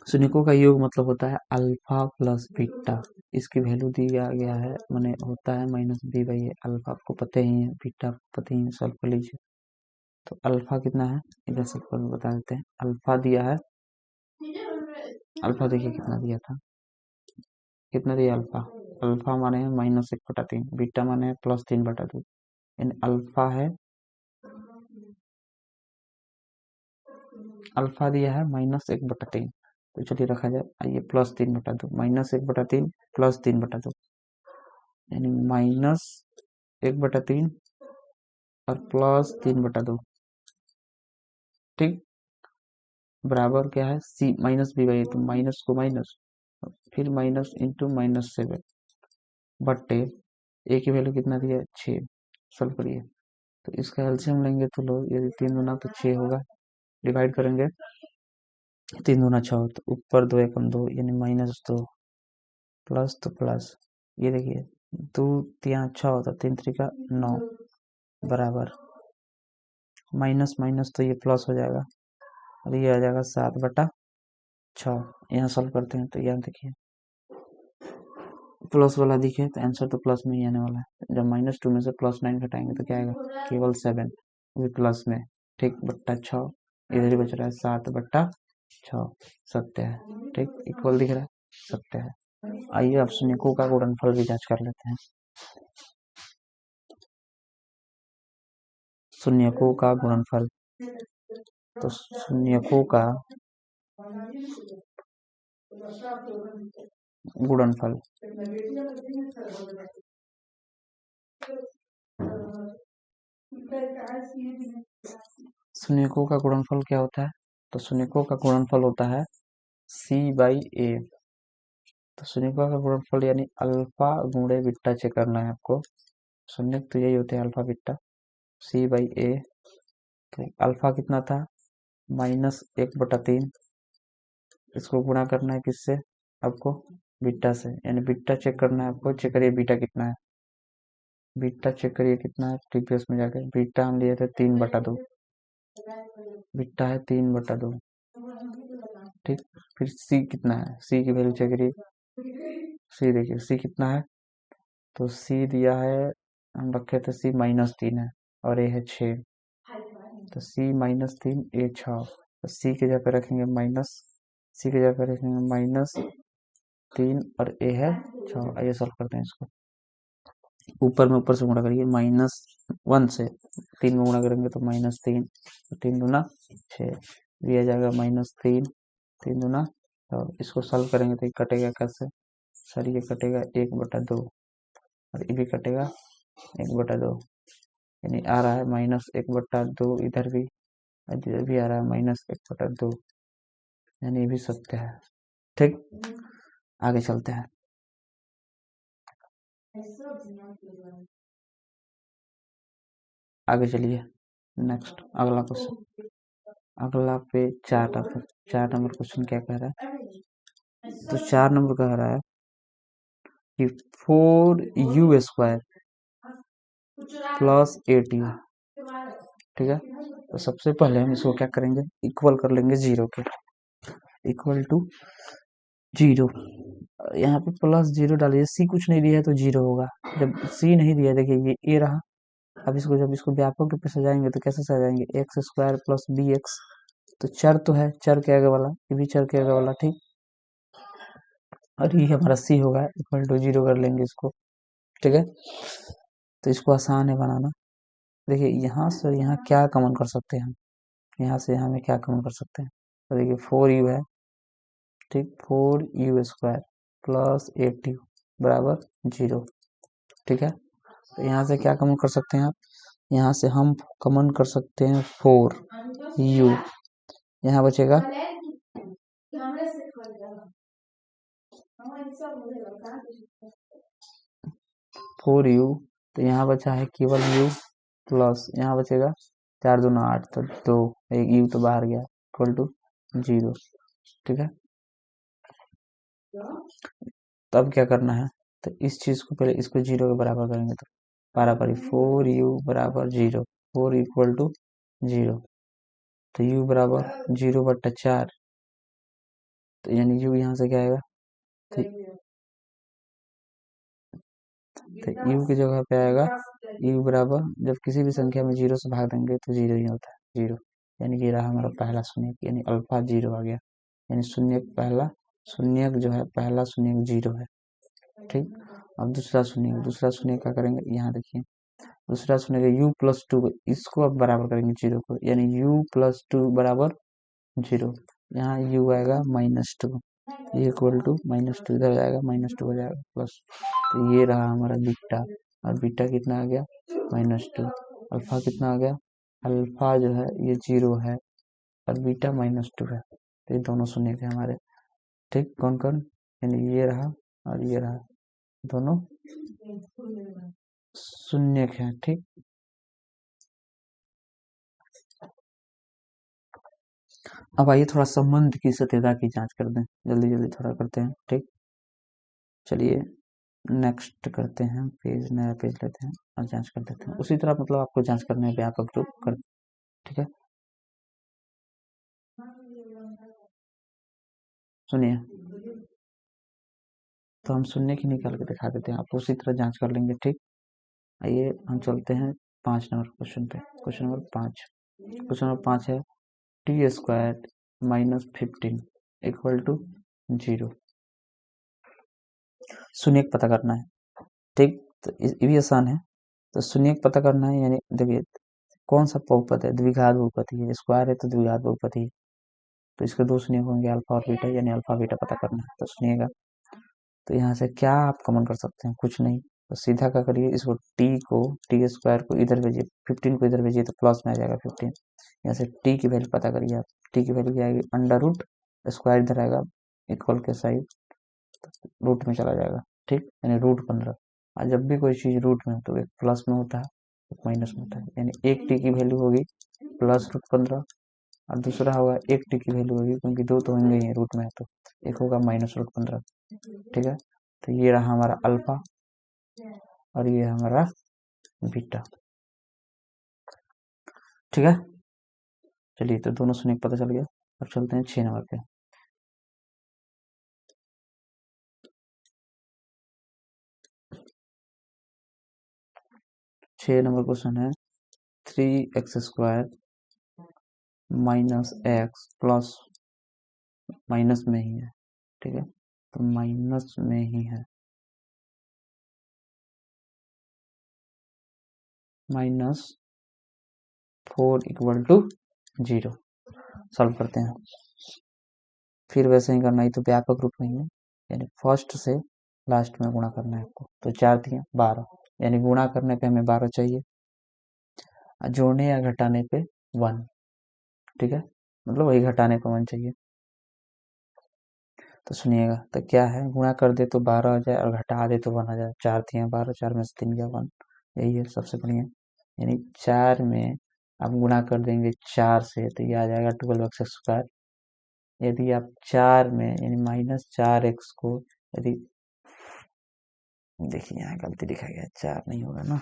शून्यकों का योग मतलब होता है अल्फा प्लस बीटा। इसकी वैल्यू दिया गया है, मैंने होता है -b/a। अल्फा आपको पता ही है, बीटा आपको पता ही है, सॉल्व कर लीजिए। तो अल्फा कितना है, इधर सॉल्व कर बता देते हैं। अल्फा दिया है, अल्फा देखिए कितना दिया था, कितना दिया अल्फा, अल्फा माने है -1/3, बीटा माने है +3/2, यानी अल्फा है, अल्फा दिया है -1/3। तो चलिए रखा जाए, आइए +3/2, -1/3 +3/2, यानी -1/3 और +3/2। ठीक, बराबर क्या है, सी -b/a, तो माइनस को माइनस, फिर माइनस इंटू -7 बट्टे ए की वैल्यू कितना दिया है, 6। सॉल्व करिए, तो इसका एलसीएम लेंगे तो लो, यदि 3 गुना तो 6 होगा, डिवाइड करेंगे 3 गुना 6, तो ऊपर 2 एकम 2, यानी -2, प्लस तो प्लस, ये देखिए 2 3 6 होता, 3 3 9, बराबर माइनस माइनस तो ये प्लस हो जाएगा, और ये आ जाएगा 7/6। यहाँ सॉल्व करते हैं तो यहाँ देखिए प्लस वाला दिखे तो आंसर तो प्लस में ही आने वाला है। जब -2 में से +9 घटाएंगे तो क्या आएगा, केवल 7, वो प्लस में। ठीक, बट्टा 6, इधर ही बच रहा है 7/6, सत्य है। ठीक, इक्वल दिख रहा है, सत्य है। आइए अब शून्यकों का गुणनफल भी जांच कर लेते हैं। शून्यकों का गुणनफल, तो शून्यकों का गुणनफल शून्यकों का गुणनफल क्या होता है? तो शून्यकों का गुणनफल होता है C/A। तो शून्यकों का गुणनफल यानी अल्फा गुणे बीटा चेक करना है आपको। शून्यक तो यही होते हैं अल्फा बीटा, C/A। तो अल्फा कितना था? -1/3। इसको गुणा करना है किससे आपको? बीटा से, यानी बीटा चेक करना है आपको। चेक करिए बीटा कितना है, बीटा चेक करिए कितना है टीपीएस में जाकर। बीटा हम लिए थे 3/2, बीटा है 3/2। ठीक, फिर सी कितना है? सी की वैल्यू चेक करिए। सी देखिए सी कितना है, तो सी दिया है, हम रखे थे सी -3 है और ए है 6। तो सी -3 ए 6। तो सी की जगह पे रखेंगे माइनस, सी की जगह पे रखेंगे -3 और ए है 6। आइए सॉल्व करते हैं इसको। ऊपर में ऊपर से गुणा करिए, -1 से 3 में गुणा करेंगे तो -3, तो 3 दूना 6, दिया जाएगा -3, 3 दूना। तो इसको सॉल्व करेंगे तो ये कटेगा कैसे? सर ये कटेगा 1/2 और ये भी कटेगा 1/2, यानी आ रहा है -1/2। इधर भी आ रहा है -1/2, यानी ये भी सत्य है। ठीक, आगे चलते हैं। आगे चलिए, नेक्स्ट अगला क्वेश्चन। अगला पे 4 नंबर क्वेश्चन क्या कह रहा है? तो 4 नंबर कह रहा है कि 4u² + 8u। ठीक है, तो सबसे पहले हम इसको क्या करेंगे? इक्वल कर लेंगे 0 के, इक्वल टू 0। यहाँ पे +0 डालिए। सी कुछ नहीं दिया है तो 0 होगा। जब सी नहीं दिया, देखिए ये ए रहा। अब इसको जब इसको व्यापक रूप से सजाएंगे तो कैसे सजाएंगे? x² + bx। तो चर तो है, चर के आगे वाला, ये भी चर के आगे वाला। ठीक, और ये हमारा सी होगा, इक्वल टू 0 कर लेंगे इसको। ठीक है, तो इसको आसान है बनाना। देखिए यहाँ से यहाँ क्या कॉमन कर सकते हैं हम? यहाँ से यहाँ में क्या कॉमन कर सकते हैं? तो देखिए 4u है। ठीक, 4u² + 8u बराबर 0। ठीक है, तो यहाँ से क्या कॉमन कर सकते हैं आप? यहाँ से हम कॉमन कर सकते हैं 4u। यहाँ बचेगा 4u। तो यहाँ बचा है केवल u, प्लस यहाँ बचेगा 4 दूना 8, तो 2, एक u तो बाहर गया, इक्वल टू 0। ठीक है, तब क्या करना है? तो इस चीज को पहले इसको 0 के बराबर करेंगे, तो पारी 4u बराबर 0, 4 इक्वल टू 0। तो u बराबर 0/4, तो यानी u यहाँ से क्या आएगा? तो u की जगह पे आएगा u बराबर, जब किसी भी संख्या में 0 से भाग देंगे तो 0 ही होता है, 0। यानी कि रहा हमारा पहला शून्यक, यानी अल्फा 0 आ गया। यानी शून्यक पहला शून्यक जो है, पहला शून्यक 0 है। ठीक, अब दूसरा शून्यक क्या करेंगे? यहाँ देखिए दूसरा शून्यक u+2, इसको अब बराबर करेंगे 0 को, यानी u+2 बराबर 0। यहाँ u आएगा -2, इक्वल टू -2, इधर जाएगा -2 हो जाएगा प्लस। तो ये रहा हमारा बीटा, और बीटा कितना आ गया? -2। अल्फा कितना आ गया? अल्फा जो है ये 0 है और बीटा -2 है। तो ये दोनों शून्य थे हमारे। ठीक, कौन कौन? यानी ये रहा और ये रहा, दोनों शून्य है। ठीक, अब आइए थोड़ा संबंध की सत्यता की जांच कर दें, जल्दी जल्दी थोड़ा करते हैं। ठीक, चलिए नेक्स्ट करते हैं, पेज नया पेज लेते हैं और जांच कर देते हैं। उसी तरह मतलब आपको जांच करने पे व्यापक रूप कर। ठीक है, सुनिए, तो हम शून्य की निकाल के दिखा देते हैं, आपको उसी तरह जांच कर लेंगे। ठीक, आइए हम चलते हैं 5 नंबर क्वेश्चन पे। क्वेश्चन नंबर 5 है t² - 15 इक्वल टू 0। शून्यक पता करना है। ठीक, तो ये भी आसान है। तो शून्यक पता करना है, यानी देखिए कौन सा बहुपद है? द्विघात बहुपद ही है, स्क्वायर है तो द्विघात बहुपद ही है। तो इसके दो शून्य होंगे अल्फा और बीटा, यानी अल्फा बीटा पता करना है। तो सुनिएगा, तो यहाँ से क्या आप कॉमन कर सकते हैं? कुछ नहीं, तो सीधा क्या करिए, इसको टी स्क्वायर को इधर भेजिए, 15 को इधर भेजिए तो प्लस में आ जाएगा 15। यहाँ से टी की वैल्यू पता करिए आप। टी की वैल्यू क्या आएगी? अंडर रूट, स्क्वायर इधर आएगा, इक्वल के साइड रूट में चला जाएगा, ठीक, यानी रूट 15। और जब भी कोई चीज रूट में हो तो एक प्लस में होता है, एक माइनस में होता है, यानी एक टी की वैल्यू होगी +√15 और दूसरा होगा एक टी की वैल्यू होगी, क्योंकि दो तो होंगे ही रूट में है, तो एक होगा -√15। ठीक है, तो ये रहा हमारा अल्फा और ये हमारा बीटा। ठीक है, चलिए तो दोनों सुने पता चल गया। अब चलते हैं 6 नंबर पे। 6 नंबर क्वेश्चन है 3x² -x प्लस, माइनस में ही है, ठीक है, तो माइनस में ही है, -4 = 0। सॉल्व करते हैं, फिर वैसे ही करना ही तो व्यापक रूप में ही है, यानी फर्स्ट से लास्ट में गुणा करना है आपको। तो 4×3 = 12, यानी गुणा करने पे हमें 12 चाहिए, जोड़ने या घटाने पे 1। ठीक है, मतलब वही घटाने पे 1 चाहिए। तो सुनिएगा, तो क्या है, गुणा कर दे तो 12 आ जाए और घटा दे तो 1 आ जाए। 4×3 = 12, 4 में से 3 गया 1, यही है सबसे बढ़िया। यानी 4 में आप गुणा कर देंगे 4 से तो ये आ जाएगा 12x²। यदि आप 4 में यानी -4x को, यदि देखिए यहाँ गलती लिखा गया, 4 नहीं होगा ना,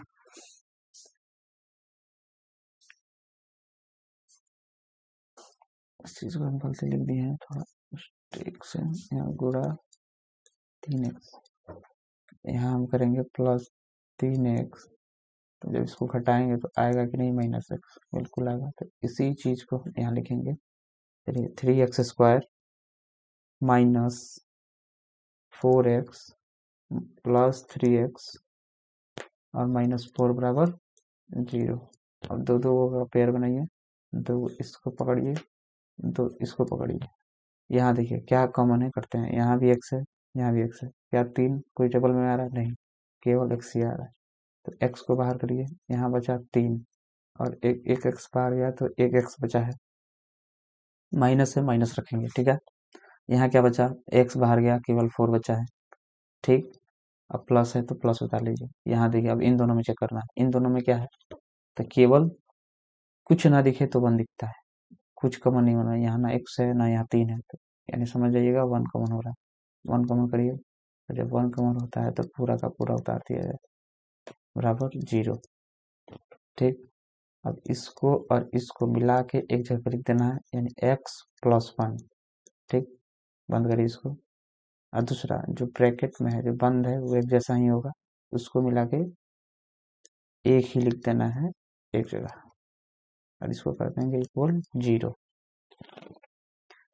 इस चीज को हम गलती लिख दिए हैं थोड़ा मिस्टेक से। यहाँ गुणा 3x, यहाँ हम करेंगे +3x, तो जब इसको घटाएंगे तो आएगा कि नहीं -x, बिल्कुल आएगा। तो इसी चीज को हम यहाँ लिखेंगे, चलिए 3x² -4x +3x और -4 = 0। अब दो दो का पेयर बनाइए, दो इसको पकड़िए, दो इसको पकड़िए। यहाँ देखिए क्या कॉमन है, करते हैं, यहाँ भी x है, यहाँ भी x है, क्या 3 कोई टेबल में आ रहा है? नहीं, केवल x ही आ रहा है। तो x को बाहर करिए, यहाँ बचा 3 और एक x बाहर गया तो एक x बचा है, माइनस है, माइनस रखेंगे। ठीक है, यहाँ क्या बचा, x बाहर गया, केवल 4 बचा है। ठीक, अब प्लस है तो प्लस उतार लीजिए। यहाँ देखिए, अब इन दोनों में चेक करना है, इन दोनों में क्या है, तो केवल कुछ ना दिखे तो 1 दिखता है, कुछ कॉमन नहीं होना, यहाँ ना x है ना यहाँ 3 है, तो यानी समझ जाइएगा 1 कॉमन हो रहा है। 1 कॉमन करिए, तो जब 1 कॉमन होता है तो पूरा का पूरा उतार दिया जाए, बराबर 0। ठीक, अब इसको और इसको मिला के एक जगह पर लिख देना है, यानी x+1। ठीक, बंद करिए इसको, और दूसरा जो ब्रैकेट में है जो बंद है वो एक जैसा ही होगा, उसको मिला के एक ही लिख देना है एक जगह, और इसको कर देंगे इक्वल 0।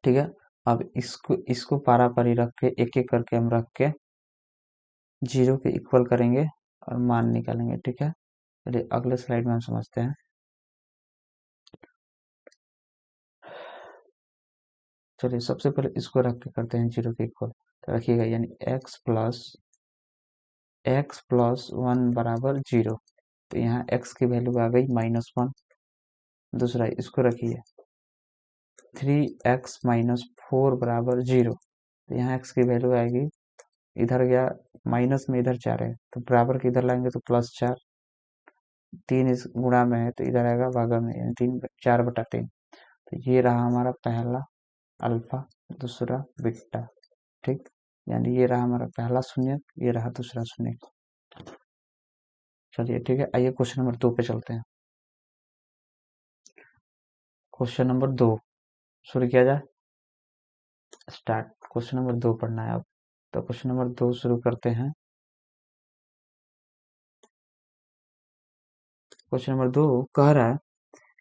ठीक है, अब इसको पारा पारी रख के एक एक करके हम रख के 0 के इक्वल करेंगे और मान निकालेंगे। ठीक है, चलिए अगले स्लाइड में हम समझते हैं। चलिए सबसे पहले इसको रख के करते हैं 0 के इक्वल, तो रखिएगा, यानी x+1 = 0। तो यहाँ x की वैल्यू आ गई -1। दूसरा इसको रखिए, 3x - 4 = 0। तो यहाँ x की वैल्यू आएगी, इधर गया माइनस में, इधर 4 है तो बराबर के इधर लाएंगे तो +4, 3 इस गुणा में है तो इधर आएगा भागा में, यानी 4/3। तो ये रहा हमारा पहला अल्फा, दूसरा बीटा। ठीक, यानी ये रहा हमारा पहला शून्य, ये रहा दूसरा शून्य। चलिए ठीक है, आइए क्वेश्चन नंबर 2 पे चलते हैं। क्वेश्चन नंबर 2 शुरू किया जाए, स्टार्ट। क्वेश्चन नंबर 2 पढ़ना है अब, तो क्वेश्चन नंबर 2 शुरू करते हैं। क्वेश्चन नंबर 2 कह रहा है,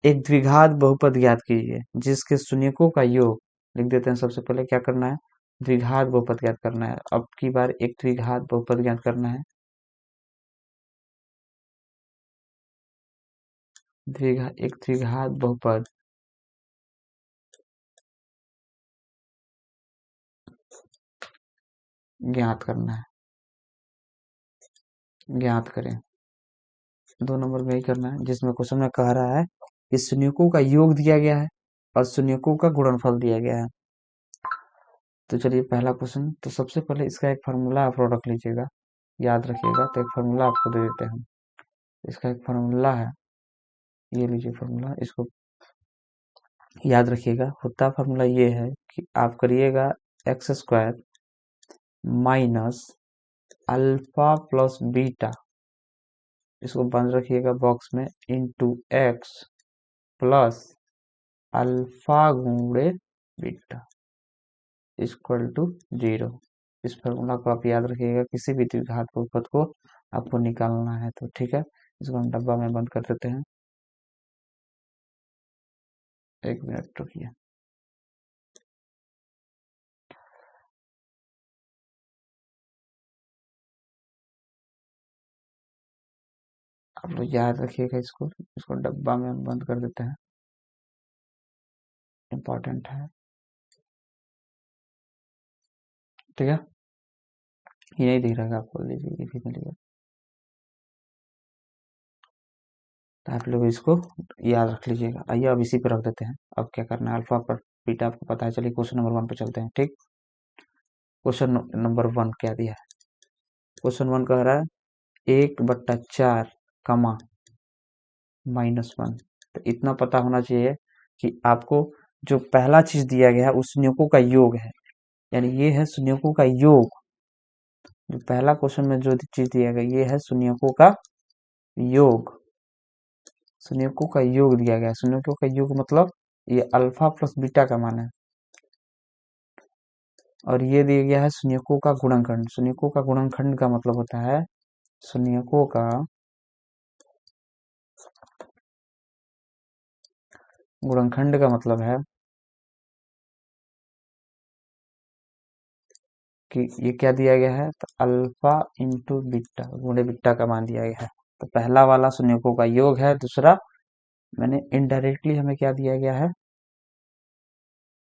एक द्विघात बहुपद ज्ञात कीजिए जिसके शून्यकों का योग, लिख देते हैं। सबसे पहले क्या करना है, द्विघात बहुपद ज्ञात करना है। अब की बार एक द्विघात बहुपद ज्ञात करना है। एक द्विघात बहुपद ज्ञात करना है, ज्ञात करें। 2 नंबर में ही करना है, जिसमें क्वेश्चन में कह रहा है कि शून्यकों का योग दिया गया है और शून्यकों का गुणनफल दिया गया है। तो चलिए पहला क्वेश्चन, तो सबसे पहले इसका एक फार्मूला आप रख लीजिएगा, याद रखिएगा। तो एक फार्मूला आपको दे देते हैं हम। इसका एक फार्मूला है, ये लीजिए फार्मूला, इसको याद रखिएगा। होता फार्मूला ये है कि आप करिएगा x² minus alpha plus beta, इसको बंद रखिएगा बॉक्स में, इंटू एक्स प्लस अल्फा गुणे बीटा इक्वल टू 0। इस फार्मूला को आप याद रखिएगा, किसी भी द्विघात बहुपद को आपको निकालना है तो ठीक है। इसको हम डब्बा में बंद कर देते हैं। 1 मिनट रुकिए। आप लोग याद रखिएगा इसको, इसको डब्बा में हम बंद कर देते हैं, इम्पोर्टेंट है, ठीक है। ये नहीं दिख रहा है आपको, लीजिए ये भी मिलेगा। तो आप लोग इसको याद रख लीजिएगा। आइए अब इसी पे रख देते हैं। अब क्या करना है, अल्फा पर बीटा आपको पता है। चलिए क्वेश्चन नंबर 1 पे चलते हैं, ठीक। क्वेश्चन नंबर 1 क्या दिया है? क्वेश्चन 1 कह रहा है 1/4 कमा -1। तो इतना पता होना चाहिए कि आपको जो पहला चीज दिया गया है उस शून्यकों का योग है, यानी ये है शून्यकों का योग। जो पहला क्वेश्चन में जो चीज दिया गया ये है शून्यकों का योग। शून्यकों का योग दिया गया है। शून्यकों का योग मतलब ये अल्फा प्लस बीटा का मान है, और ये दिया गया है शून्यकों का गुणनखंड। शून्यकों का गुणनखंड का मतलब होता है शून्यकों का गुणनखंड का मतलब है कि ये क्या दिया गया है, तो अल्फा इंटू बीटा गुणे बीटा का मान दिया गया है। तो पहला वाला शून्यकों का योग है, दूसरा मैंने इनडायरेक्टली हमें क्या दिया गया है,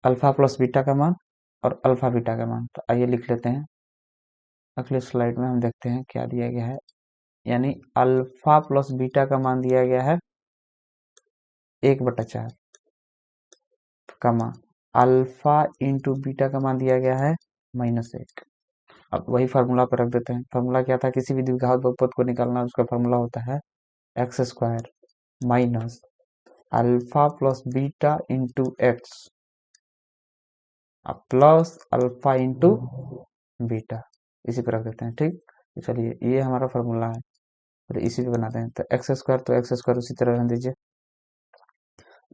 अल्फा प्लस बीटा का मान और अल्फा बीटा का मान। तो आइए लिख लेते हैं। अगले स्लाइड में हम देखते हैं क्या दिया गया है, यानी अल्फा प्लस बीटा का मान दिया गया है 1/4 कमा अल्फा इंटू बीटा का मान दिया गया है -1। अब वही फार्मूला पर रख देते हैं। फार्मूला क्या था, किसी भी द्विघात बहुपद को निकालना, उसका फार्मूला होता है x² minus alpha plus beta into x plus alpha into beta, इसी पर रख देते हैं, ठीक। तो चलिए ये हमारा फार्मूला है, तो इसी पे बनाते हैं। तो x² उसी तरह रहने दीजिए।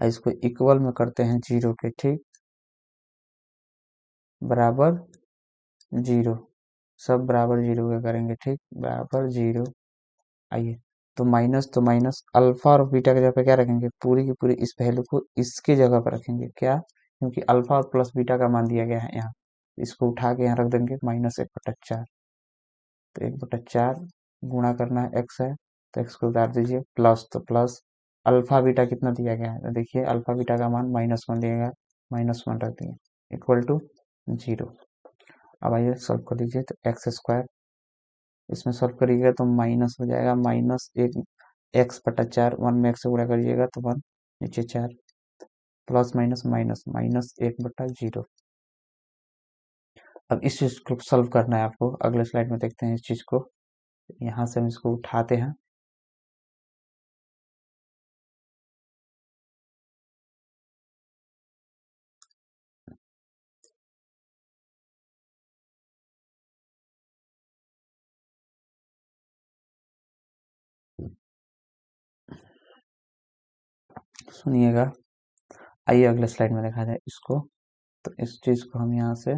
इसको इक्वल में करते हैं 0 के, ठीक, बराबर 0, सब बराबर 0 के करेंगे, ठीक, बराबर 0। आइए, तो माइनस अल्फा और बीटा की जगह पे क्या रखेंगे, पूरी की पूरी इस वैल्यू को इसके जगह पर रखेंगे, क्या, क्योंकि अल्फा और प्लस बीटा का मान दिया गया है यहाँ। इसको उठा के यहाँ रख देंगे -1/4। तो 1/4 गुणा करना है x है, तो x को उतार दीजिए, प्लस तो प्लस अल्फा बीटा कितना दिया गया है, तो देखिए अल्फा बीटा का मान -1 दिया गया, -1 रख दिए इक्वल टू 0। अब आइए सॉल्व कर लीजिए। तो x², इसमें सॉल्व करिएगा तो माइनस हो जाएगा, -1 x/4, 1 में x से गुणा करिएगा तो 1 नीचे 4, प्लस माइनस माइनस -1/0। अब इस चीज को सॉल्व करना है आपको, अगले स्लाइड में देखते हैं इस चीज को। यहाँ से हम इसको उठाते हैं। सुनिएगा, आइए अगले स्लाइड में देखा जाए इसको। तो इस चीज को हम यहाँ से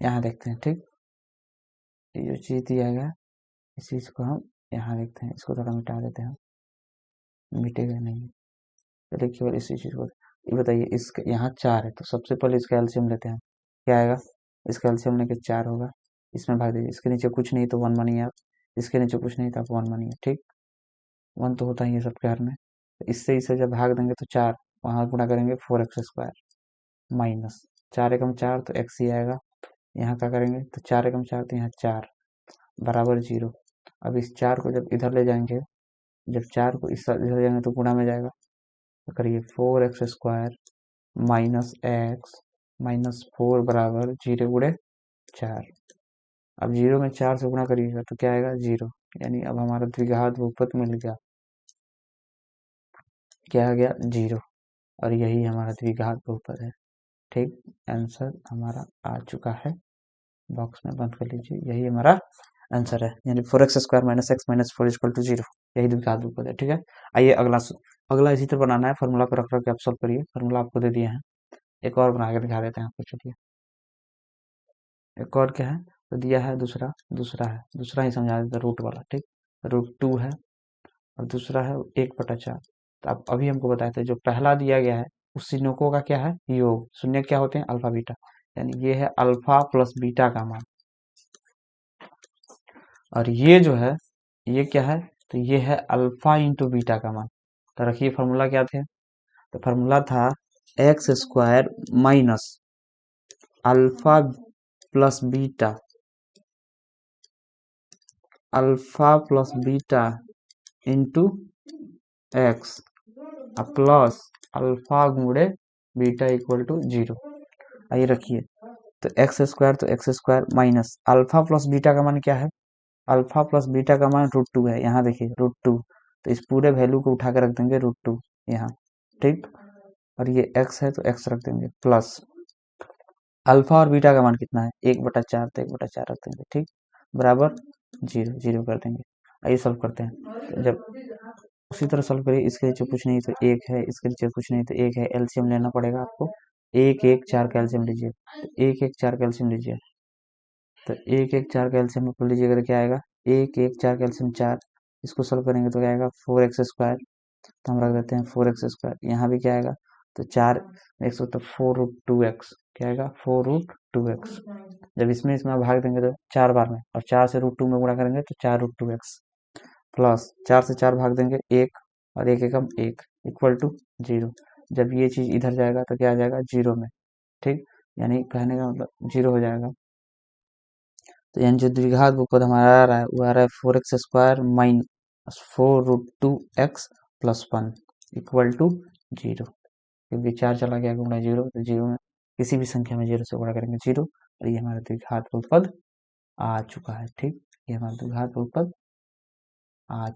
यहाँ देखते हैं, ठीक। ये जो चीज दिया गया इस चीज को हम यहाँ देखते हैं, इसको थोड़ा मिटा देते हैं, मिटेगा नहीं, चलिए केवल इसी चीज को। ये बताइए, इसका यहाँ 4 है, तो सबसे पहले इसका एलसीएम लेते हैं, क्या आएगा, इसका एलसीएम लेके 4 होगा, इसमें भाग दीजिए, इसके नीचे कुछ नहीं तो 1 मानिए आप, इसके नीचे कुछ नहीं तो आप 1 मानिए, ठीक। 1 तो होता ही है सबके हर में, तो इससे इसे जब भाग देंगे तो 4, वहाँ गुणा करेंगे 4x² माइनस 4 एकम 4 तो x ही आएगा, यहाँ क्या करेंगे तो 4 एकम 4 तो यहाँ 4 बराबर 0। अब इस 4 को जब इधर ले जाएंगे, जब 4 को इस इधर ले जाएंगे तो गुणा में जाएगा, तो करिए 4x² माइनस x माइनस 4 बराबर 0 गुणे 4। अब 0 में 4 से गुणा करिएगा तो क्या आएगा 0, यानी अब हमारा द्विघात बहुपद मिल गया, क्या आ गया 0, और यही हमारा द्विघात बहुपद है, ठीक। आंसर हमारा आ चुका है, बॉक्स में बंद कर लीजिए, यही हमारा आंसर है, यानी 4x² minus X minus 4 equal to 0, यही द्विघात बहुपद है, ठीक है। आइए अगला इसी तरह बनाना है, फार्मूला को रख रख के आप सॉल्व करिए, फार्मूला आपको दे दिए हैं, एक और बना के दिखा देते हैं आपको, चलिए। एक और क्या है तो दिया है दूसरा ही समझा देते रूट वाला, ठीक। √2 है और दूसरा है 1/4। तो अब अभी हमको बताए थे जो पहला दिया गया है उस शून्यकों का क्या है योग, शून्य क्या होते हैं अल्फा बीटा, यानी ये है अल्फा प्लस बीटा का मान, और ये जो है ये क्या है तो ये है अल्फा इंटू बीटा का मान। तो रखिए फार्मूला क्या थे, तो फार्मूला था x² minus alpha plus beta, alpha plus beta into x plus alpha गुणे बीटा इक्वल टू 0। आइए रखिए, तो x² minus alpha plus beta का मान क्या है, अल्फा प्लस बीटा का मान √2 है, यहाँ देखिए √2, तो इस पूरे वैल्यू को उठा कर रख देंगे √2 यहाँ, ठीक। और ये x है तो x रख देंगे प्लस अल्फा और बीटा का मान कितना है 1/4, तो 1/4 रख देंगे, ठीक, बराबर 0 0 कर देंगे। आइए सॉल्व करते हैं, तो जब उसी तरह सॉल्व करिए, इसके नीचे कुछ नहीं तो 1 है, इसके नीचे कुछ नहीं तो 1 है, एलसीएम लेना पड़ेगा आपको, 1 1 4 का एलसीएम लीजिए, तो 1 1 4 का एलसीएम लीजिए, तो 1 1 4 का एलसीएम आपको लीजिएगा तो क्या आएगा 1 1 4 का एलसीएम 4, इसको सॉल्व करेंगे तो क्या आएगा 4x², तो हम रख देते हैं 4x², यहाँ भी क्या आएगा तो 4 एक सौ तो 4√2x, क्या आएगा 4√2x, जब इसमें इसमें भाग देंगे तो 4 बार में, और 4 से √2 में गुणा करेंगे तो 4√2x प्लस 4 से 4 भाग देंगे 1, और 1 एकम 1 इक्वल टू 0। जब ये चीज इधर जाएगा तो क्या आ जाएगा 0 में, ठीक, यानी कहने का मतलब 0 हो जाएगा। तो यानी जो द्विघात बहुपद हमारा आ रहा है वो आ रहा है 4x² minus 4√2x plus 1 equal to 0, क्योंकि 4 चला गया गुणा 0, तो 0 में किसी भी संख्या में 0 से गुणा करेंगे 0, और ये हमारा द्विघात बहुपद आ चुका है, ठीक, ये हमारा द्विघात बहुपद आ